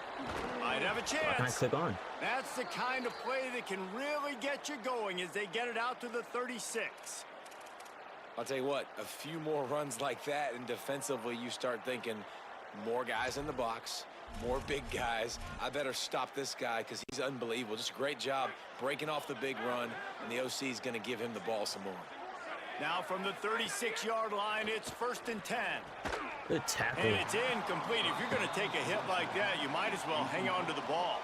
Speaker 2: Might have a chance.
Speaker 1: Why can't I click on?
Speaker 2: That's the kind of play that can really get you going as they get it out to the 36.
Speaker 4: I'll tell you what, a few more runs like that, and defensively you start thinking more guys in the box, more big guys. I better stop this guy because he's unbelievable. Just a great job breaking off the big run, and the OC is going to give him the ball some more.
Speaker 2: Now from the 36-yard line, it's 1st and 10.
Speaker 1: Good tackle.
Speaker 2: And it's incomplete. If you're going to take a hit like that, you might as well hang on to the ball.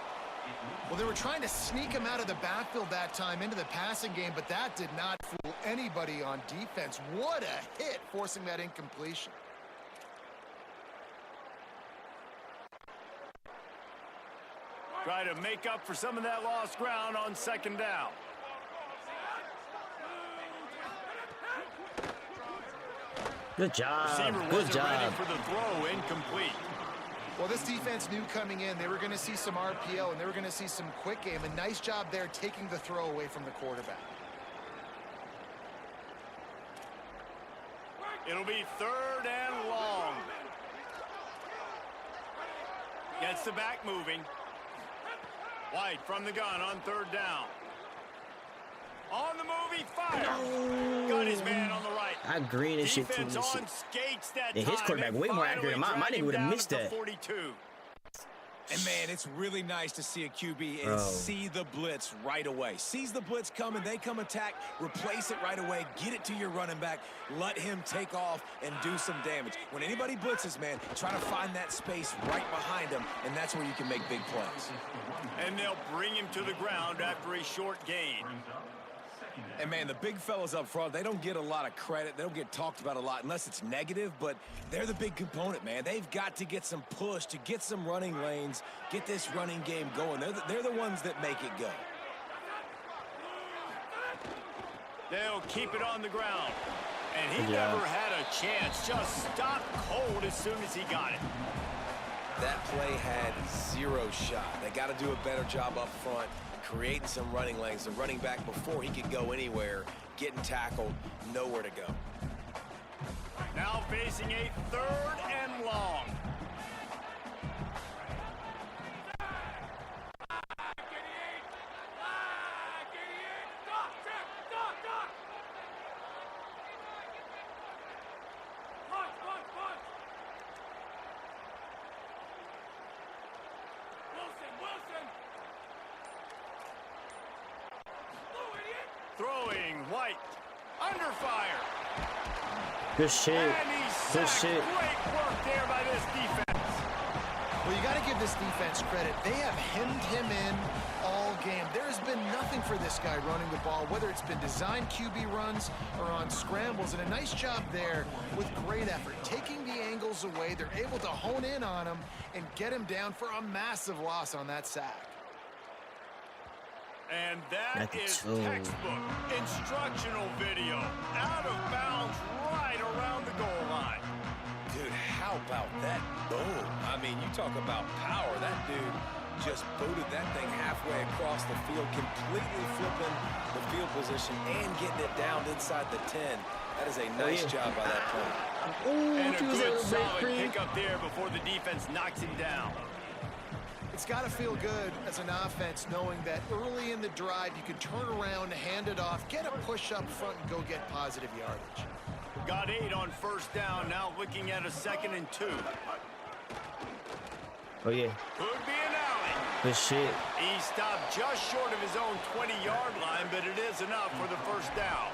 Speaker 5: Well, they were trying to sneak him out of the backfield that time into the passing game, but that did not fool anybody on defense. What a hit, forcing that incompletion.
Speaker 2: Try to make up for some of that lost ground on 2nd down.
Speaker 1: Good job.
Speaker 2: Receiver
Speaker 1: Good
Speaker 2: wasn't
Speaker 1: job.
Speaker 2: ready for the throw, incomplete.
Speaker 5: Well, this defense knew coming in they were going to see some RPO and they were going to see some quick game. A nice job there taking the throw away from the quarterback.
Speaker 2: It'll be 3rd and long. Gets the back moving. White from the gun on 3rd down. On the move, he fired.
Speaker 1: No.
Speaker 2: Got his man on the right.
Speaker 1: I green and shit too.
Speaker 2: Defense on skates that
Speaker 1: And his
Speaker 2: time.
Speaker 1: quarterback way more accurate. My nigga would have missed that.
Speaker 2: 42.
Speaker 4: And, man, it's really nice to see a QB and
Speaker 1: Bro.
Speaker 4: see the blitz right away. Sees the blitz coming, they come attack, replace it right away, get it to your running back, let him take off and do some damage. When anybody blitzes, man, try to find that space right behind them, and that's where you can make big plays.
Speaker 2: And they'll bring him to the ground after a short gain.
Speaker 4: And, man, the big fellas up front, they don't get a lot of credit. They don't get talked about a lot unless it's negative, but they're the big component, man. They've got to get some push, to get some running lanes, get this running game going. They're the ones that make it go.
Speaker 2: They'll keep it on the ground. And he never had a chance. Just stopped cold as soon as he got it.
Speaker 4: That play had zero shot. They got to do a better job up front, creating some running lanes. The running back, before he could go anywhere, getting tackled, nowhere to go.
Speaker 2: Now facing a 3rd and long. Throwing White. Under fire.
Speaker 1: Good shit.
Speaker 2: And he's
Speaker 1: Good
Speaker 2: sacked.
Speaker 1: shit.
Speaker 2: Great work there by this defense.
Speaker 5: Well, you got to give this defense credit. They have hemmed him in all game. There's been nothing for this guy running the ball, whether it's been designed QB runs or on scrambles, and a nice job there with great effort. Taking the angles away, they're able to hone in on him and get him down for a massive loss on that sack.
Speaker 2: And that is textbook instructional video. Out of bounds right around the goal line.
Speaker 4: Dude, how about that boom? I mean, you talk about power. That dude just booted that thing halfway across the field, completely flipping the field position and getting it down inside the 10. That is a nice job by that player.
Speaker 2: And a good solid pick up there before the defense knocks him down.
Speaker 5: It's got to feel good as an offense knowing that early in the drive you can turn around, hand it off, get a push up front, and go get positive yardage.
Speaker 2: Got 8 on 1st down, now looking at a 2nd and 2.
Speaker 1: Oh, yeah.
Speaker 2: Could be an alley.
Speaker 1: Good shit.
Speaker 2: He stopped just short of his own 20-yard line, but it is enough for the 1st down.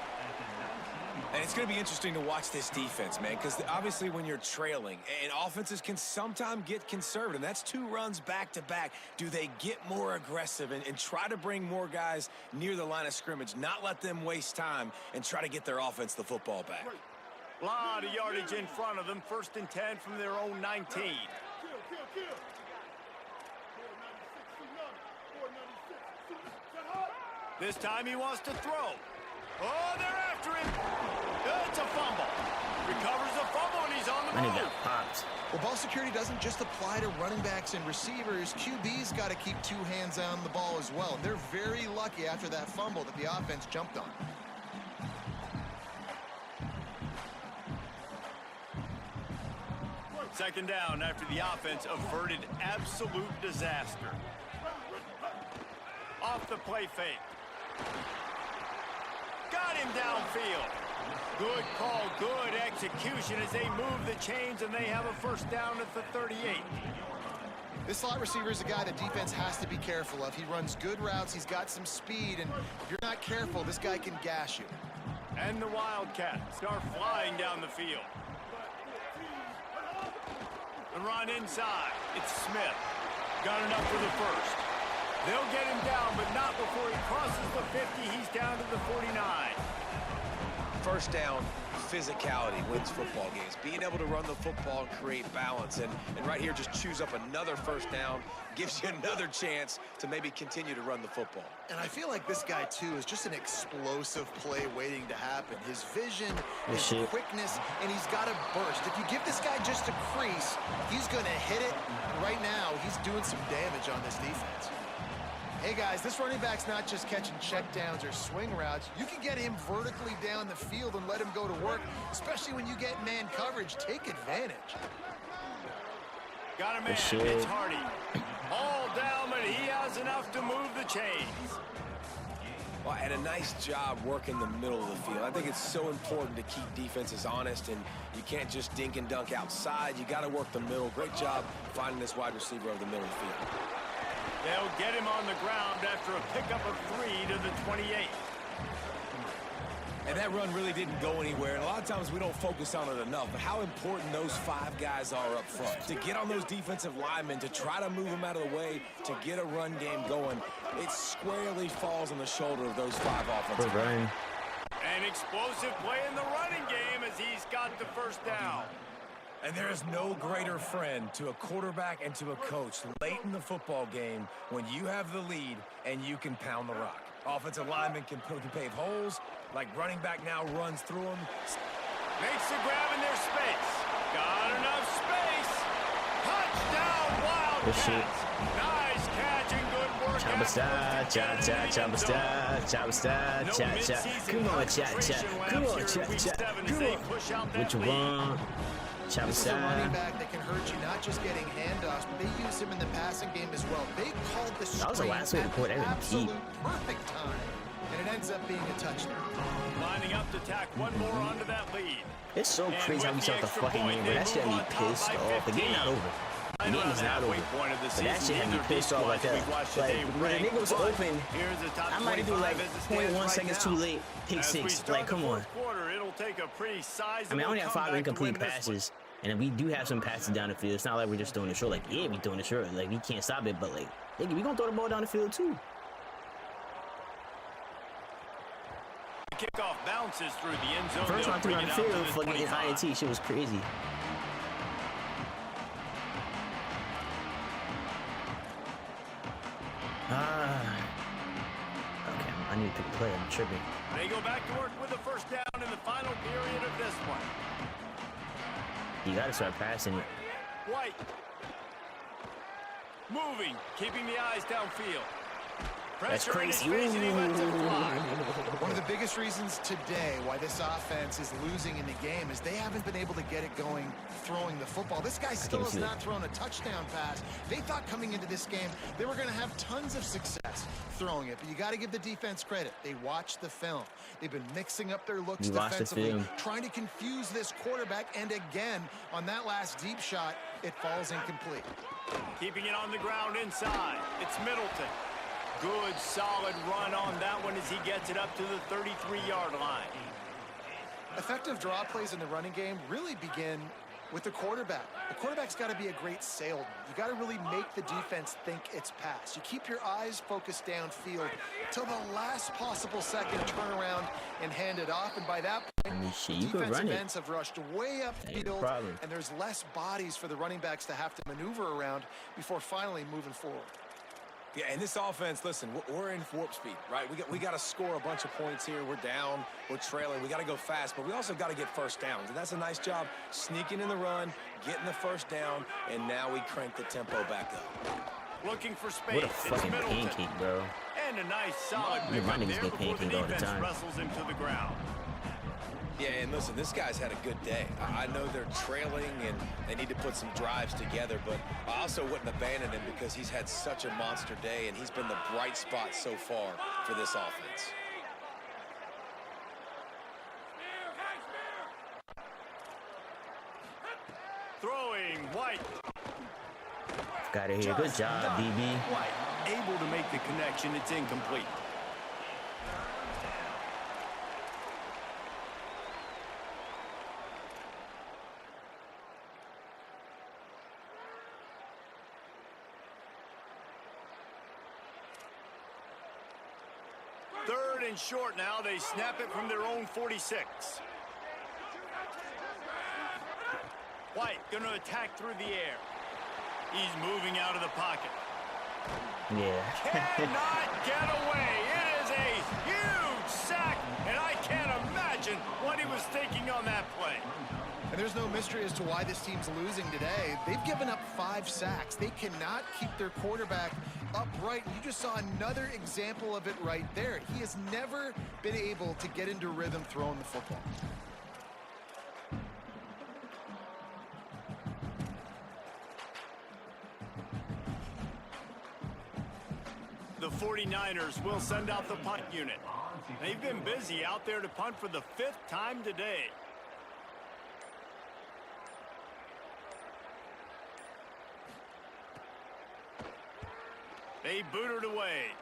Speaker 4: And it's going to be interesting to watch this defense, man, because obviously when you're trailing, and offenses can sometimes get conservative. That's 2 runs back-to-back. Do they get more aggressive and try to bring more guys near the line of scrimmage, not let them waste time, and try to get their offense the football back?
Speaker 2: A lot of yardage in front of them. 1st and 10 from their own 19.
Speaker 6: Kill. 496, set high.
Speaker 2: This time he wants to throw. Oh, they're after him. It's a fumble. Recovers the fumble, and he's on the
Speaker 1: And he
Speaker 2: move.
Speaker 1: got popped.
Speaker 5: Well, ball security doesn't just apply to running backs and receivers. QB's got to keep 2 hands on the ball as well. They're very lucky after that fumble that the offense jumped on.
Speaker 2: Second down after the offense averted absolute disaster. Off the play fake. Got him downfield. Good call, good execution as they move the chains, and they have a 1st down at the 38.
Speaker 5: This slot receiver is a guy the defense has to be careful of. He runs good routes, he's got some speed, and if you're not careful, this guy can gash you.
Speaker 2: And the Wildcats are flying down the field. The run inside. It's Smith. Got enough for the 1st. They'll get him down, but not before he crosses the 50. He's down to the 49.
Speaker 4: 1st down, physicality wins football games. Being able to run the football and create balance. And right here, just choose up another 1st down, gives you another chance to maybe continue to run the football.
Speaker 5: And I feel like this guy, too, is just an explosive play waiting to happen. His vision, his quickness, and he's got a burst. If you give this guy just a crease, he's going to hit it. And right now, he's doing some damage on this defense. Hey, guys, this running back's not just catching checkdowns or swing routes. You can get him vertically down the field and let him go to work, especially when you get man coverage. Take advantage.
Speaker 2: Got a man. It's Hardy. All down, but he has enough to move the chains.
Speaker 4: Well, and a nice job working the middle of the field. I think it's so important to keep defenses honest, and you can't just dink and dunk outside. You got to work the middle. Great job finding this wide receiver over the middle of the field.
Speaker 2: They'll get him on the ground after a pickup of 3 to the 28.
Speaker 4: And that run really didn't go anywhere. And a lot of times we don't focus on it enough. But how important those 5 guys are up front. To get on those defensive linemen, to try to move them out of the way, to get a run game going, it squarely falls on the shoulder of those 5 offensive linemen.
Speaker 2: An explosive play in the running game as he's got the 1st down.
Speaker 4: And there is no greater friend to a quarterback and to a coach late in the football game when you have the lead and you can pound the rock. Offensive linemen can pave holes, like running back now runs through them.
Speaker 2: Makes the grab in their space. Got enough space. Touchdown, Wildcats. Nice catch and good work.
Speaker 1: Come on, chat. Come on. What you want?
Speaker 5: This is a running back that can hurt you, not just getting handoffs, but they use him in the passing game as well. They called the screen at the absolute perfect time, and it ends up being a touchdown.
Speaker 2: Lining up to tack one more onto that lead.
Speaker 1: It's so crazy how we start the fucking game, but that shit had me pissed off. The game not over. The game is not over. But that shit had me pissed off like that. Like, when the nigga was open, I might do like 0.1 seconds too late. Pick 6. Like, come on. I mean, I only have 5 incomplete passes. And we do have some passes down the field. It's not like we're just throwing it short. Like, yeah, we throwing it short. Like, we can't stop it. But, like, nigga, we gonna throw the ball down the field, too.
Speaker 2: Kickoff bounces through the end zone.
Speaker 1: First one I threw down the field, fucking INT. Shit was crazy. Okay, I need to pick a play. I'm tripping.
Speaker 2: They go back to work with the 1st down in the final period of this one.
Speaker 1: You gotta start passing it.
Speaker 2: White. Moving, keeping the eyes downfield.
Speaker 1: That's crazy.
Speaker 5: One of the biggest reasons today why this offense is losing in the game is they haven't been able to get it going throwing the football. This guy still has not thrown a touchdown pass. They thought coming into this game they were going to have tons of success throwing it, but you got to give the defense credit. They watched the film. They've been mixing up their looks defensively, trying to confuse this quarterback, and again, on that last deep shot, it falls incomplete.
Speaker 2: Keeping it on the ground inside. It's Middleton. Good, solid run on that one as he gets it up to the 33-yard line.
Speaker 5: Effective draw plays in the running game really begin with the quarterback's got to be a great salesman. You got to really make the defense think it's pass. You keep your eyes focused downfield till the last possible second, turn around and hand it off. And by that point, defensive ends have rushed way upfield, and there's less bodies for the running backs to have to maneuver around before finally moving forward.
Speaker 4: Yeah, and this offense, listen, we're in warp speed, right? We got to score a bunch of points here. We're down, we're trailing. We got to go fast, but we also got to get first downs. And that's a nice job sneaking in the run, getting the first down, and now we crank the tempo back up.
Speaker 2: Looking for space.
Speaker 1: What a fucking pancake, bro.
Speaker 2: And a nice solid pickup there before the defense wrestles him to the ground.
Speaker 4: Yeah, and listen, this guy's had a good day. I know they're trailing and they need to put some drives together, but I also wouldn't abandon him because he's had such a monster day and he's been the bright spot so far for this offense.
Speaker 2: Throwing, White.
Speaker 1: Got it here. Good job, DB.
Speaker 2: White able to make the connection. It's incomplete. Third and short now. They snap it from their own 46. White going to attack through the air. He's moving out of the pocket.
Speaker 1: Yeah.
Speaker 2: Cannot get away. It is a huge sack, and I can't imagine what he was thinking on that play.
Speaker 5: And there's no mystery as to why this team's losing today. They've given up 5 sacks. They cannot keep their quarterback upright. You just saw another example of it right there. He has never been able to get into rhythm throwing the football.
Speaker 2: The 49ers will send out the punt unit. They've been busy out there to punt for the 5th time today. They boot it away.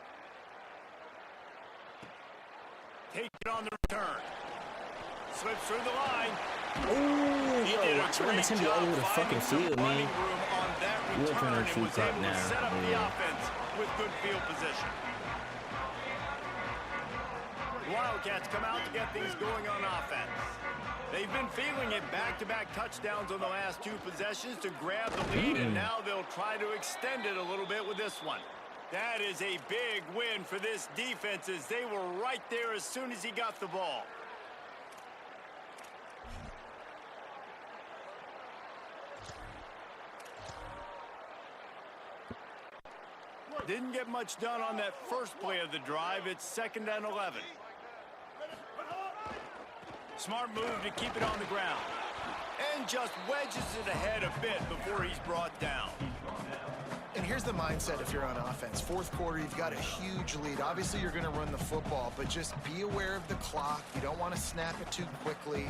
Speaker 2: Take it on the return. Slips through the line.
Speaker 1: Ooh,
Speaker 2: He did a
Speaker 1: watch him
Speaker 2: great
Speaker 1: send you
Speaker 2: job
Speaker 1: all over the fucking
Speaker 2: finding
Speaker 1: field,
Speaker 2: some
Speaker 1: man.
Speaker 2: running room on that
Speaker 1: You're
Speaker 2: return
Speaker 1: trying to
Speaker 2: and
Speaker 1: shoot
Speaker 2: was
Speaker 1: clock
Speaker 2: able to
Speaker 1: now.
Speaker 2: set up the
Speaker 1: Yeah.
Speaker 2: offense with good field position. The Wildcats come out to get things going on offense. They've been feeling it, back-to-back touchdowns on the last 2 possessions to grab the lead, and now they'll try to extend it a little bit with this one. That is a big win for this defense as they were right there as soon as he got the ball. Didn't get much done on that first play of the drive. It's 2nd and 11. Smart move to keep it on the ground. And just wedges it ahead a bit before he's brought down.
Speaker 5: And here's the mindset if you're on offense. 4th quarter, you've got a huge lead. Obviously, you're going to run the football, but just be aware of the clock. You don't want to snap it too quickly.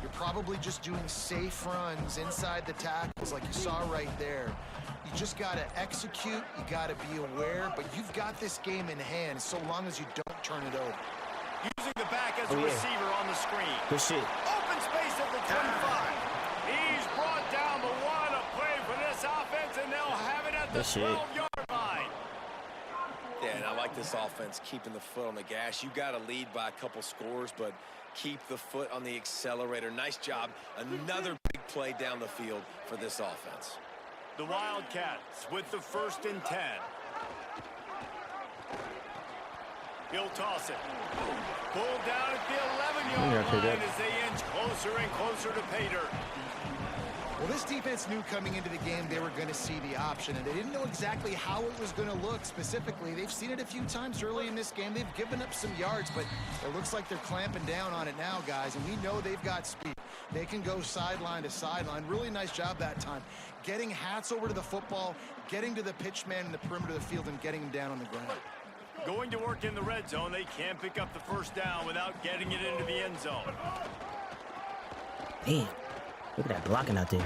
Speaker 5: You're probably just doing safe runs inside the tackles like you saw right there. You just got to execute. You got to be aware, but you've got this game in hand so long as you don't turn it over.
Speaker 2: Using the back as a receiver on the screen.
Speaker 1: Good shit.
Speaker 2: Open space at the 25. He's brought down, but what a play for this offense, and they'll have it at the 12-yard line.
Speaker 4: Yeah, and I like this offense keeping the foot on the gas. You got to lead by a couple scores, but keep the foot on the accelerator. Nice job. Another big play down the field for this offense.
Speaker 2: The Wildcats with the 1st and 10. He'll toss it. Pulled down at the 11-yard line as they inch closer and closer to pay dirt.
Speaker 5: Well, this defense knew coming into the game they were going to see the option, and they didn't know exactly how it was going to look specifically. They've seen it a few times early in this game. They've given up some yards, but it looks like they're clamping down on it now, guys, and we know they've got speed. They can go sideline to sideline. Really nice job that time. Getting hats over to the football, getting to the pitch man in the perimeter of the field, and getting him down on the ground.
Speaker 2: Going to work in the red zone. They can't pick up the 1st down without getting it into the end zone.
Speaker 1: Man, look at that blocking out there.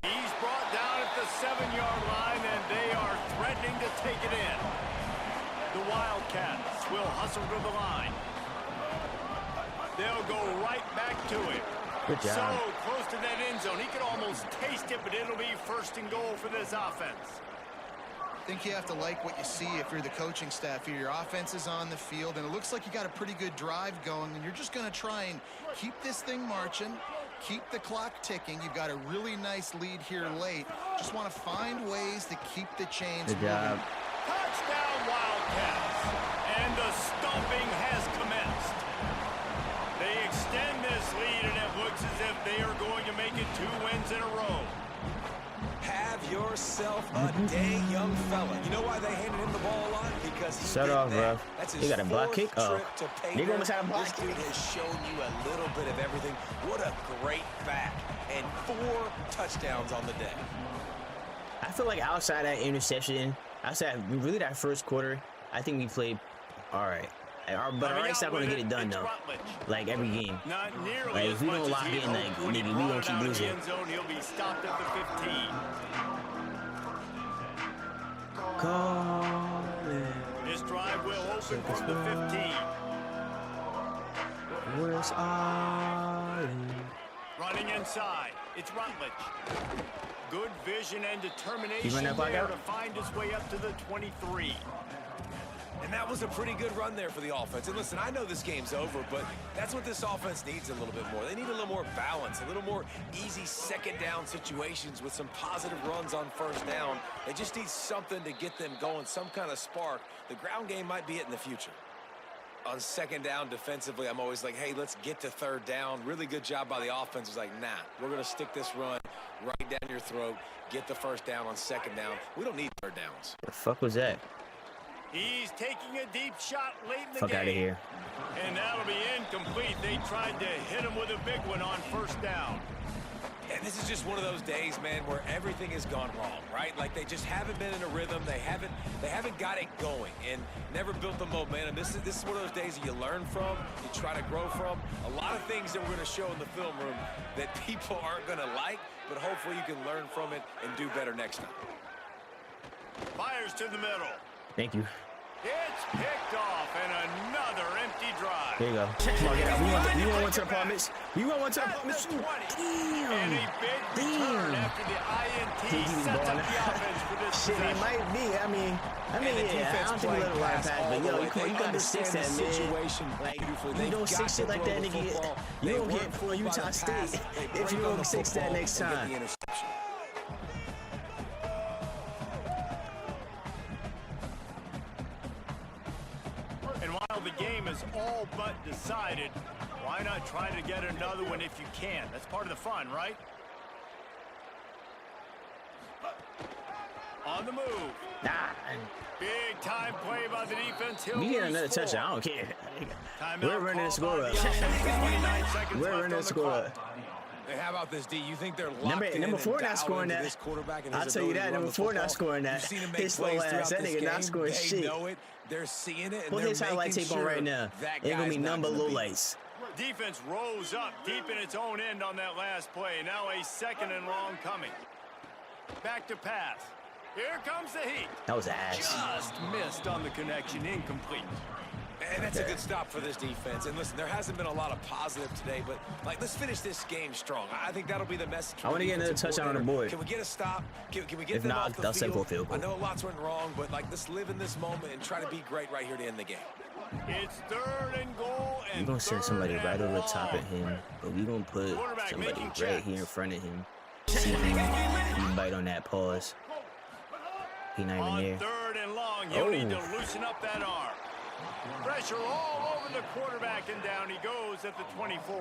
Speaker 2: He's brought down at the 7-yard line, and they are threatening to take it in. The Wildcats will hustle to the line. They'll go right back to it.
Speaker 1: Good job.
Speaker 2: So close to that end zone, he could almost just taste it, but it'll be first and goal for this offense.
Speaker 5: I think you have to like what you see if you're the coaching staff here. Your offense is on the field, and it looks like you got a pretty good drive going, and you're just going to try and keep this thing marching, keep the clock ticking. You've got a really nice lead here late. Just want to find ways to keep the chains moving.
Speaker 2: Touchdown, Wildcats. And the stomping has commenced. They extend this lead, and it looks as if they are going to make it 2 wins in a row.
Speaker 4: Have yourself a day, young fella. You know why they handed him the ball a lot? Because he
Speaker 1: Shut off, bro.
Speaker 4: That's his
Speaker 1: He got a block kick? Oh.
Speaker 4: They
Speaker 1: almost had a block
Speaker 4: kick. This dude has shown you a little bit of everything. What a great back. And 4 touchdowns on the day.
Speaker 1: I feel like outside that interception, outside really that first quarter, I think we played all right. But our right's not going to get it done, though. Like every game.
Speaker 2: Not nearly
Speaker 1: like,
Speaker 2: as
Speaker 1: if we
Speaker 2: much
Speaker 1: don't
Speaker 2: as
Speaker 1: lock
Speaker 2: he
Speaker 1: in, like,
Speaker 2: hoped. When he
Speaker 1: nigga, we
Speaker 2: brought
Speaker 1: going
Speaker 2: it
Speaker 1: to keep
Speaker 2: out of
Speaker 1: losing.
Speaker 2: the end zone, he'll be stopped at the 15. This drive will open from the 15.
Speaker 1: Where's Island?
Speaker 2: Running inside, it's Rutledge. Good vision and determination
Speaker 1: run that block
Speaker 2: there
Speaker 1: out?
Speaker 2: to find his way up to the 23.
Speaker 4: And that was a pretty good run there for the offense. And listen, I know this game's over, but that's what this offense needs a little bit more. They need a little more balance, a little more easy second down situations with some positive runs on first down. They just need something to get them going, some kind of spark. The ground game might be it in the future. On second down defensively, I'm always like, hey, let's get to third down. Really good job by the offense. It's like, nah, we're going to stick this run right down your throat, get the first down on second down. We don't need third downs.
Speaker 1: The fuck was that?
Speaker 2: He's taking a deep shot late in the
Speaker 1: Fuck
Speaker 2: game.
Speaker 1: out of here.
Speaker 2: And that'll be incomplete. They tried to hit him with a big one on first down.
Speaker 4: And this is just one of those days, man, where everything has gone wrong, right? Like they just haven't been in a rhythm. They haven't got it going and never built the momentum. This is one of those days that you learn from, you try to grow from. A lot of things that we're going to show in the film room that people aren't going to like, but hopefully you can learn from it and do better next time.
Speaker 2: Fires to the middle.
Speaker 1: Thank you.
Speaker 2: It's picked off and another empty drive.
Speaker 1: There you go. Come on, get out. We want one to the apartments. We want one to the apartments.
Speaker 2: And
Speaker 1: Damn.
Speaker 2: a big return after the INT sets up the offense for this
Speaker 1: Shit, it
Speaker 2: possession.
Speaker 1: might be. I mean, yeah, I don't think we let a lot of pass, but yo, you got to six that, man. Like, you don't six shit like that, nigga. You don't get for Utah State if you don't six that next time.
Speaker 2: And while the game is all but decided, why not try to get another one if you can? That's part of the fun, right? On the move.
Speaker 1: Nah.
Speaker 2: Big time play by the defense.
Speaker 1: We get another touchdown. I don't care. We're running the score up. We're running the score up.
Speaker 4: Hey, how about this, D? You think they're locked in
Speaker 1: Number 4
Speaker 4: and
Speaker 1: not scoring
Speaker 4: dialed into
Speaker 1: that.
Speaker 4: this quarterback and
Speaker 1: I'll
Speaker 4: his
Speaker 1: tell you
Speaker 4: ability
Speaker 1: that.
Speaker 4: to run
Speaker 1: Number
Speaker 4: the
Speaker 1: 4 not
Speaker 4: football?
Speaker 1: scoring that.
Speaker 4: You've seen him make
Speaker 1: His slow
Speaker 4: plays
Speaker 1: ass.
Speaker 4: throughout
Speaker 1: That
Speaker 4: this
Speaker 1: nigga not
Speaker 4: game.
Speaker 1: scoring
Speaker 4: They
Speaker 1: shit.
Speaker 4: know it. They're seeing it, and
Speaker 1: Put
Speaker 4: they're
Speaker 1: his highlight
Speaker 4: making
Speaker 1: tape on
Speaker 4: sure
Speaker 1: right now.
Speaker 4: that
Speaker 1: It's gonna be
Speaker 4: guy's not
Speaker 1: number
Speaker 4: gonna
Speaker 1: low
Speaker 4: beat.
Speaker 1: lights.
Speaker 2: Defense rose up deep in its own end on that last play. Now a second and long coming. Back to pass. Here comes the heat.
Speaker 1: That was ass.
Speaker 2: Just missed on the connection. Incomplete.
Speaker 4: And that's a good stop for this defense. And listen, there hasn't been a lot of positive today, but like, let's finish this game strong. I think that'll be the message.
Speaker 1: I want to get another touchdown on the board.
Speaker 4: Can we get a stop? Can we get
Speaker 1: If
Speaker 4: them
Speaker 1: not,
Speaker 4: off the
Speaker 1: they'll settle
Speaker 4: field?
Speaker 1: for a field goal.
Speaker 4: I know lots went wrong, but like, let's live in this moment and try to be great right here to end the game.
Speaker 2: It's third and goal.
Speaker 1: We're going to send somebody right over the top of him, but we're going to put somebody right here in front of him. See if he can bite on that pause. He not even
Speaker 2: On
Speaker 1: there.
Speaker 2: third and long, you need to loosen up that arm. Pressure all over the quarterback, and down he goes at the 24.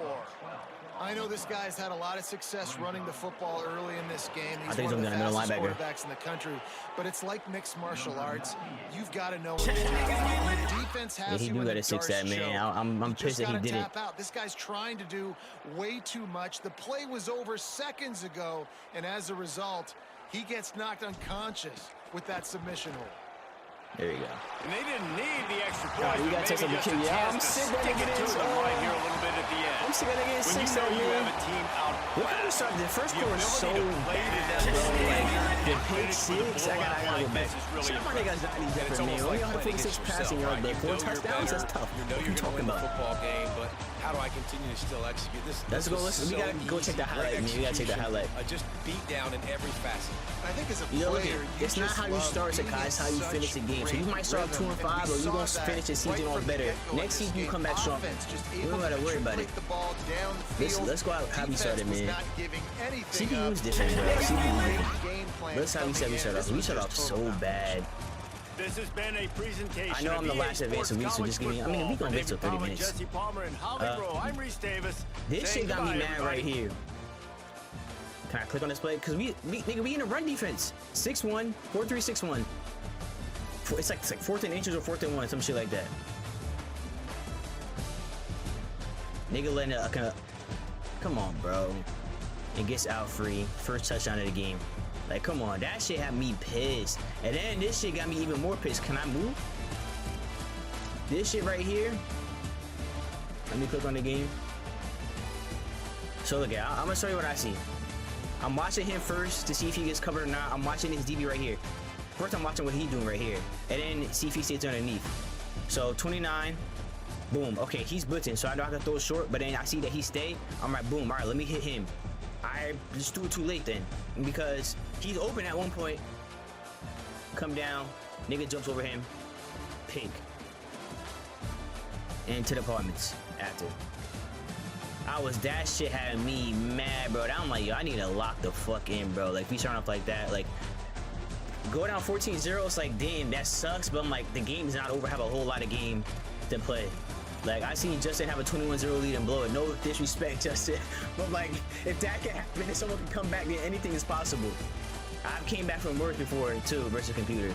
Speaker 5: I know this guy's had a lot of success running the football early in this game.
Speaker 1: I
Speaker 5: He's
Speaker 1: think
Speaker 5: one of
Speaker 1: he's
Speaker 5: the
Speaker 1: gonna be a
Speaker 5: fastest
Speaker 1: linebacker.
Speaker 5: quarterbacks in the country, but it's like mixed martial arts. You've got to know when to tap out. When the defense has
Speaker 1: Yeah, he
Speaker 5: you
Speaker 1: do
Speaker 5: in the
Speaker 1: gotta six
Speaker 5: darts
Speaker 1: that, man.
Speaker 5: choke,
Speaker 1: I'm
Speaker 5: you
Speaker 1: pissed
Speaker 5: just
Speaker 1: that he
Speaker 5: gotta
Speaker 1: did it.
Speaker 5: tap out. This guy's trying to do way too much. The play was over seconds ago, and as a result, he gets knocked unconscious with that submission hold.
Speaker 1: There you go.
Speaker 2: And they didn't need the extra
Speaker 1: Nah,
Speaker 2: point.
Speaker 1: you gotta take some kill. Yeah, I'm sick that nigga is.
Speaker 2: Right here a little bit at the end.
Speaker 1: I'm sick of that nigga
Speaker 2: When you
Speaker 1: six
Speaker 2: know
Speaker 1: that,
Speaker 2: you have
Speaker 1: man.
Speaker 2: a team out.
Speaker 1: Look how we started. The first
Speaker 2: The
Speaker 1: quarter was so
Speaker 2: ability to play to
Speaker 1: bad,
Speaker 2: that
Speaker 1: bro.
Speaker 2: level,
Speaker 1: Like, the
Speaker 2: and
Speaker 1: pick
Speaker 2: finish with a
Speaker 1: six, I gotta
Speaker 2: blowout
Speaker 1: go
Speaker 2: like
Speaker 1: back.
Speaker 2: this is really
Speaker 1: Some of my niggas not any different, man.
Speaker 4: almost
Speaker 1: Only
Speaker 4: like playing
Speaker 1: 146
Speaker 4: against
Speaker 1: passing
Speaker 4: yourself,
Speaker 1: yards,
Speaker 4: right?
Speaker 1: but
Speaker 4: You
Speaker 1: 4
Speaker 4: know you're
Speaker 1: touchdowns,
Speaker 4: better.
Speaker 1: that's tough.
Speaker 4: You know
Speaker 1: What
Speaker 4: you're
Speaker 1: you
Speaker 4: going to
Speaker 1: talking
Speaker 4: win the
Speaker 1: about?
Speaker 4: football game, but how do I continue to still execute this?
Speaker 1: Let's go. We gotta go check the highlight, man. We gotta take the highlight.
Speaker 4: Just beat down in every facet.
Speaker 5: I think as a
Speaker 1: You know,
Speaker 5: player,
Speaker 1: it's not how you start the guys, it's how you finish the game. So you might start 2-5, or you're gonna finish the season on better. Next season you come back strong. We don't gotta worry about it. Let's go out how we started, man. CPU's different, bro. CPU. Let's how we said we started off. We started off so bad.
Speaker 2: This has been a presentation.
Speaker 1: I know I'm the last advance of week, so just give me. I mean, we gonna get to 30 minutes.
Speaker 2: I'm Reese Davis.
Speaker 1: This shit got me mad right here. Can I click on this play? Cause nigga, we in a run defense. 6-1, 4-3-6-1. It's like 4th and inches or 4th and 1, some shit like that. Nigga letting it, come on, bro. And gets out free. First touchdown of the game. Like, come on, that shit had me pissed. And then this shit got me even more pissed. Can I move? This shit right here. Let me click on the game. So look, I'm gonna show you what I see. I'm watching him first to see if he gets covered or not. I'm watching his DB right here. First, I'm watching what he's doing right here, and then see if he stays underneath. So 29, boom. Okay, he's blitzing, so I know I can throw it short. But then I see that he stayed. I'm like, boom. All right, let me hit him. I just threw it too late then, because he's open at one point. Come down, nigga jumps over him, pink, and to the apartments after. That shit had me mad, bro. I'm like, yo, I need to lock the fuck in, bro. Like, we starting off like that, like, go down 14-0, it's like, damn, that sucks, but I'm like, the game is not over, have a whole lot of game to play. Like, I seen Justin have a 21-0 lead and blow it. No disrespect, Justin, but like, if that can happen, if someone can come back, then anything is possible. I've came back from work before, too, versus computer.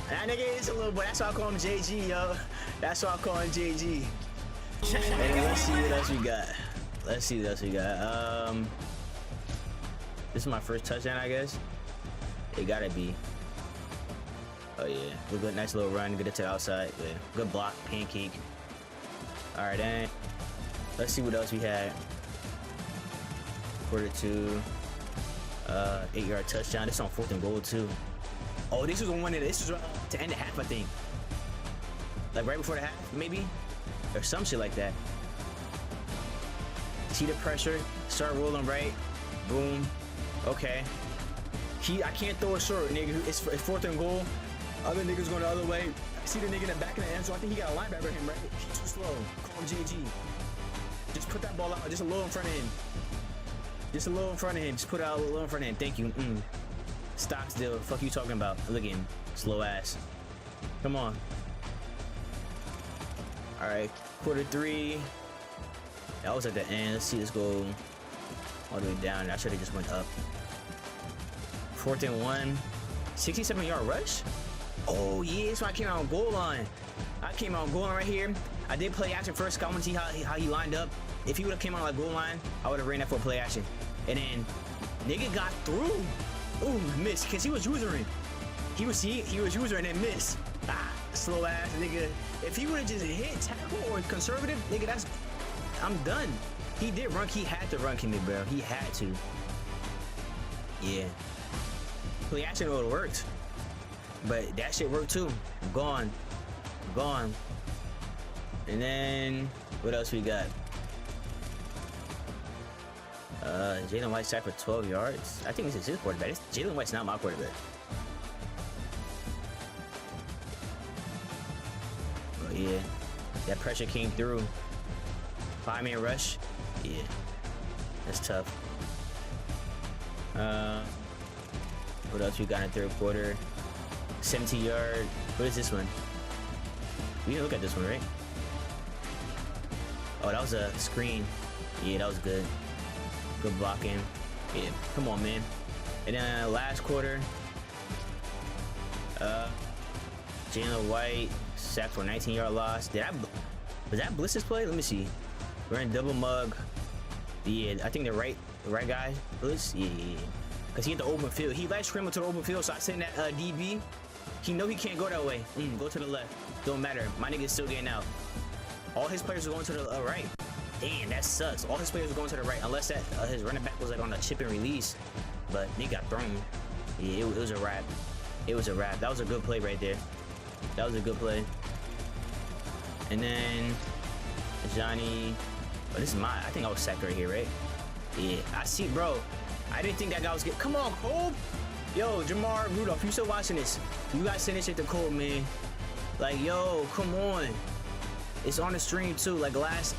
Speaker 1: That nigga is a little boy. That's why I call him JG, yo. That's why I call him JG. Hey, let's see what else we got. Let's see what else we got. This is my first touchdown, I guess. It gotta be. Oh yeah, we're good. Nice little run. Get it to the outside. Yeah. Good block, pancake. All right, then. Let's see what else we had. Quarter 2. 8-yard touchdown. This on 4th and goal too. Oh, this was the one that this was to end the half, I think. Like right before the half, maybe, or some shit like that. See the pressure, start rolling right, boom. Okay. I can't throw it short, nigga. It's 4th and goal. Other niggas going the other way. See the nigga in the back of the end, so I think he got a linebacker him, right? He's too slow. Call him JG. Just put that ball out, just a little in front of him. Just a little in front of him. Just put it out a little in front of him. Thank you. Stock still. Fuck you talking about? Look at him. Slow ass. Come on. All right. Quarter 3. That was at the end. Let's see this go all the way down. I should have just went up. 4th and 1. 67-yard rush. Oh yeah, that's why I came out on goal line. I came out on goal line right here. I did play action first. I want to see how he lined up. If he would have came out like goal line, I would have ran that for play action. And then nigga got through. Ooh, missed, cause he was usering. He was usering and then missed. Slow ass nigga. If he would have just hit tackle or conservative, nigga, I'm done. He did run. He had to run, Kimmy, bro. He had to. Yeah. Play action would have worked, but that shit worked too. Gone. And then what else we got? Jalen White sacked for 12 yards. I think this is his quarterback. Jalen White's not my quarterback. But yeah, that pressure came through. 5-man rush. Yeah, that's tough. What else we got in the 3rd quarter? 17-yard. What is this one? We didn't look at this one, right? Oh, that was a screen. Yeah, that was good. Good blocking. Yeah, come on, man. And then last quarter, Jalen White sacked for a 19-yard loss. Was that Bliss's play? Let me see. We're in double mug. Yeah, I think the right guy, Bliss. Yeah. Cause he hit the open field. He like scrambled to the open field, so I sent that DB. He know he can't go that way. Go to the left. Don't matter. My nigga's still getting out. All his players are going to the right. Damn, that sucks. All his players are going to the right, unless that his running back was like on a chip and release. But they got thrown. Yeah, it was a wrap. It was a wrap. That was a good play right there. That was a good play. And then Johnny. Oh, this is my. I think I was sacked right here, right? Yeah, I see, bro. I didn't think that guy was good. Come on, Cole. Yo, Jamar, Rudolph, you still watching this? You guys send this shit to Cole, man. Like, yo, come on. It's on the stream too. Like last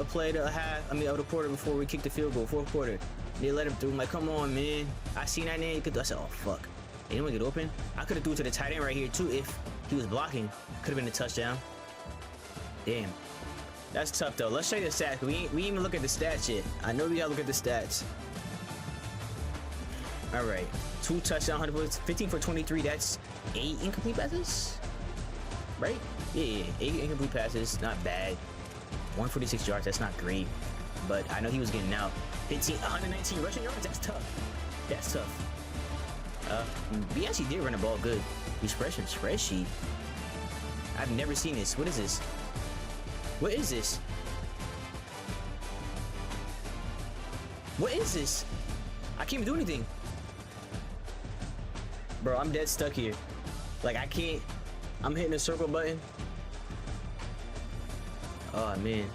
Speaker 1: play to half. I mean, of the quarter before we kicked the field goal, fourth quarter. They let him through. I'm like, come on, man. I seen that name. I said, oh fuck. They didn't get open. I could have threw it to the tight end right here too if he was blocking. Could have been a touchdown. Damn. That's tough though. Let's show you the stats. We ain't even look at the stats yet. I know we gotta look at the stats. All right. 2 touchdowns, 15 for 23. That's 8 incomplete passes, right? Yeah, 8 incomplete passes. Not bad. 146 yards. That's not great, but I know he was getting out. 119 rushing yards. That's tough. That's tough. We actually did run the ball good. Expression spreadsheet. I've never seen this. What is this? What is this? What is this? I can't even do anything. Bro, I'm dead stuck here. Like, I can't. I'm hitting the circle button. Oh, man.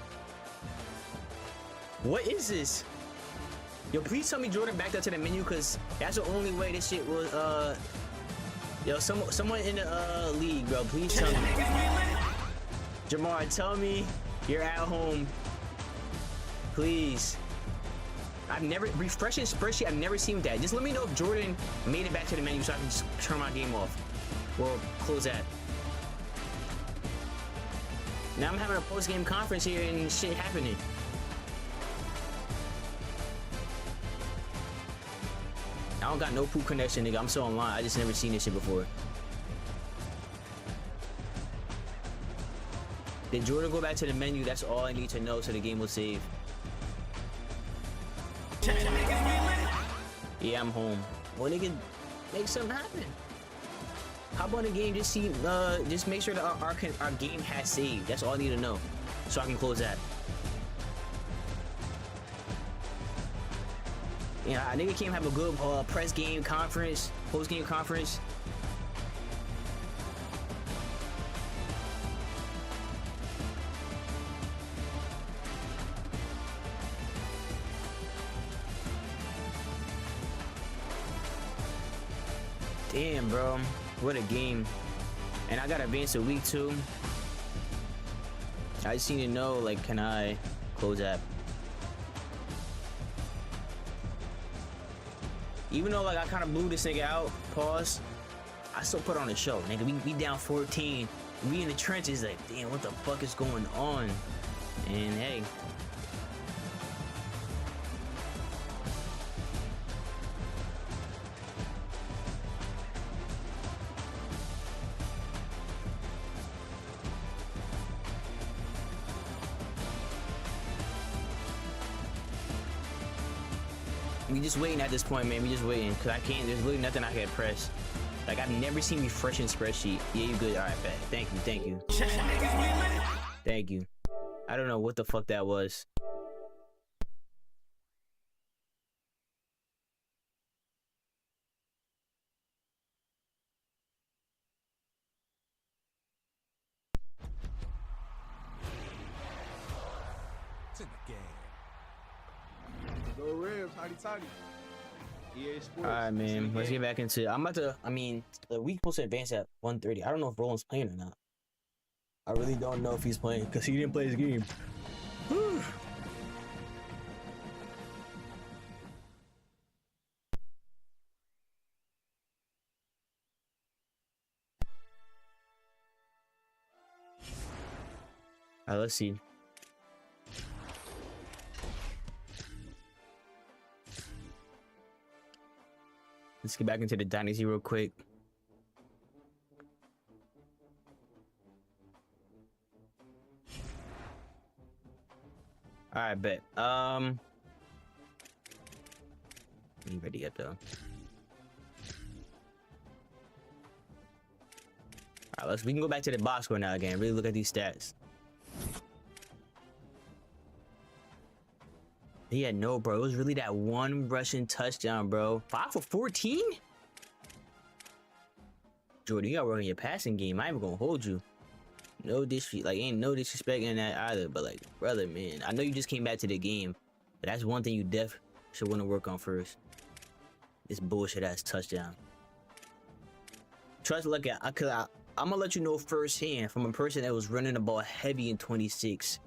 Speaker 1: What is this? Yo, please tell me Jordan backed up to the menu, because that's the only way this shit was, Yo, someone in the, league, bro. Please tell me. Jamar, tell me you're at home. Please. I've never refreshing spreadsheet. I've never seen that. Just let me know if Jordan made it back to the menu so I can just turn my game off or close that. Now I'm having a post-game conference here and shit happening. I don't got no poop connection, nigga. I'm so online. I just never seen this shit before. Did Jordan go back to the menu? That's all I need to know so the game will save. Yeah, I'm home. Well, they can make something happen. Hop on the game, just see, just make sure that our game has saved. That's all I need to know, so I can close that. Yeah, I nigga can't have a good press game conference, post game conference. Damn, bro, what a game. And I got advanced to week 2. I just need to know, like, can I close that? Even though, like, I kind of blew this nigga out, pause, I still put on a show, nigga. We down 14. We in the trenches, like, damn, what the fuck is going on? And hey, we just waiting at this point, man. We just waiting, cause I can't. There's really nothing I can press. Like, I've never seen refreshing spreadsheet. Yeah, you good? All right, bet. Thank you, thank you, thank you. I don't know what the fuck that was.
Speaker 6: It's in the game. Go Rams, hotty toddy. EA Sports.
Speaker 1: All right, man. Let's get back into it. I'm about to. I mean, the week supposed to advance at 1:30. I don't know if Roland's playing or not. I really don't know if he's playing because he didn't play his game. All right, let's see. Let's get back into the dynasty real quick. All right, bet. You ready yet though? All right, we can go back to the box score now again. Really look at these stats. Yeah, no, bro. It was really that one rushing touchdown, bro. 5 for 14? Jordan, you got work on your passing game. I ain't even gonna hold you. No disrespect, like ain't no disrespect in that either. But like, brother, man, I know you just came back to the game, but that's one thing you should want to work on first. This bullshit ass touchdown. Trust, look at, I'm gonna let you know firsthand from a person that was running the ball heavy in 26.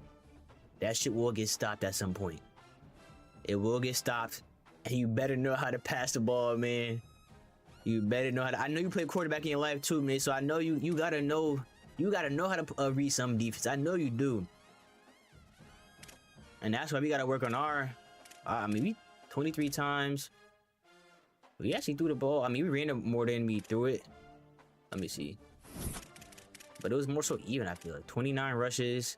Speaker 1: That shit will get stopped at some point. It will get stopped, and you better know how to pass the ball, man. You better know how to. I know you play quarterback in your life too, man. So I know you gotta know how to read some defense. I know you do, and that's why we gotta work on our. I mean, we 23 times. We actually threw the ball. I mean, we ran it more than we threw it. Let me see. But it was more so even. I feel like 29 rushes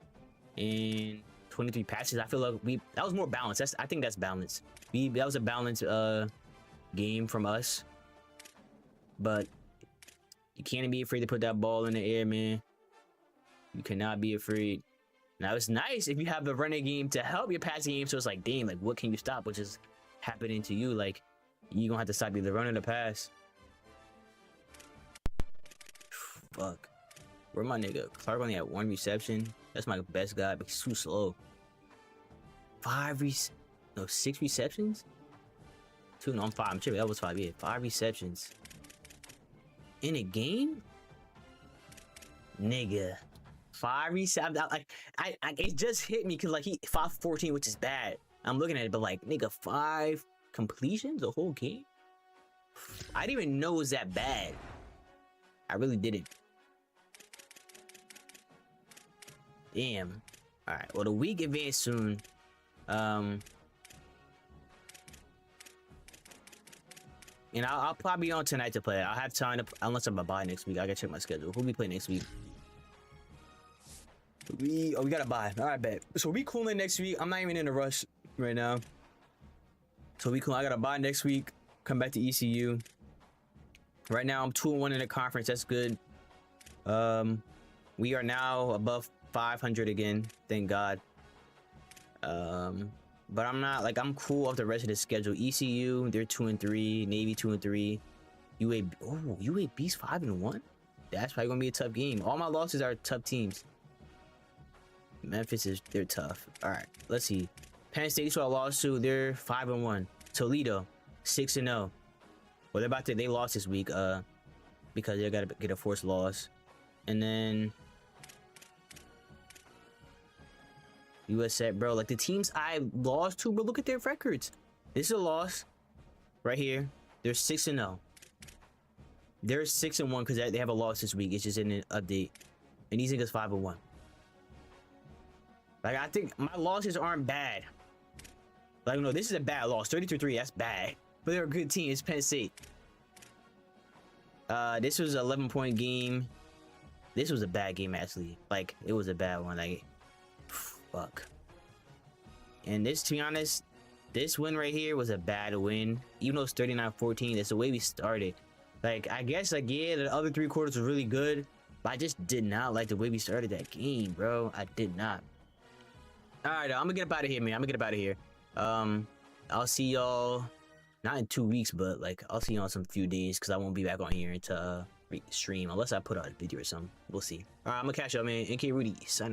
Speaker 1: and 23 passes. I feel like that was more balanced. I think that's balance. That was a balanced game from us. But you can't be afraid to put that ball in the air, man. You cannot be afraid. Now it's nice if you have the running game to help your passing game. So it's like, damn, like what can you stop? Which is happening to you. Like you gonna have to stop either run or the pass. Fuck. Where my nigga? Clark only had 1 reception. That's my best guy, but he's too slow. 6 receptions? 2, no, I'm 5. I'm tripping. That was 5, yeah. 5 receptions. In a game? Nigga. 5 receptions. It just hit me because like he 5-14, which is bad. I'm looking at it, but like, nigga, 5 completions the whole game? I didn't even know it was that bad. I really didn't. Damn. Alright, well the week advanced soon. And I'll probably be on tonight to play. I'll have time to, unless I'm a bye next week. I gotta check my schedule. Who we play next week? We got a bye. Alright, bet. So we cooling next week. I'm not even in a rush right now. So we cool. I got a bye next week. Come back to ECU. Right now I'm 2-1 in the conference. That's good. We are now above 500 again, thank God. But I'm not like, I'm cool off the rest of the schedule. ECU, they're 2-3. Navy 2-3. UAB's 5-1. That's probably gonna be a tough game. All my losses are tough teams. Memphis they're tough. All right, let's see. Penn State's what I lost to. They're 5-1. Toledo 6-0. Well, they lost this week because they gotta get a forced loss. And then USF, bro, like the teams I lost to, bro, look at their records. This is a loss right here. They're 6-0. They're 6-1 because they have a loss this week. It's just in an update. And these niggas 5-1. Like, I think my losses aren't bad. Like, no, this is a bad loss. 33-3, that's bad. But they're a good team. It's Penn State. This was an 11-point game. This was a bad game, actually. Like, it was a bad one. Like, fuck. And this, to be honest, this win right here was a bad win. Even though it's 39-14, that's the way we started. Like, I guess, like, yeah, the other 3 quarters were really good. But I just did not like the way we started that game, bro. I did not. Alright, I'm gonna get up out of here, man. I'm gonna get up out of here. I'll see y'all, not in 2 weeks, but, like, I'll see y'all in some few days. Because I won't be back on here to stream. Unless I put out a video or something. We'll see. Alright, I'm gonna catch y'all, man. nkrudi, signing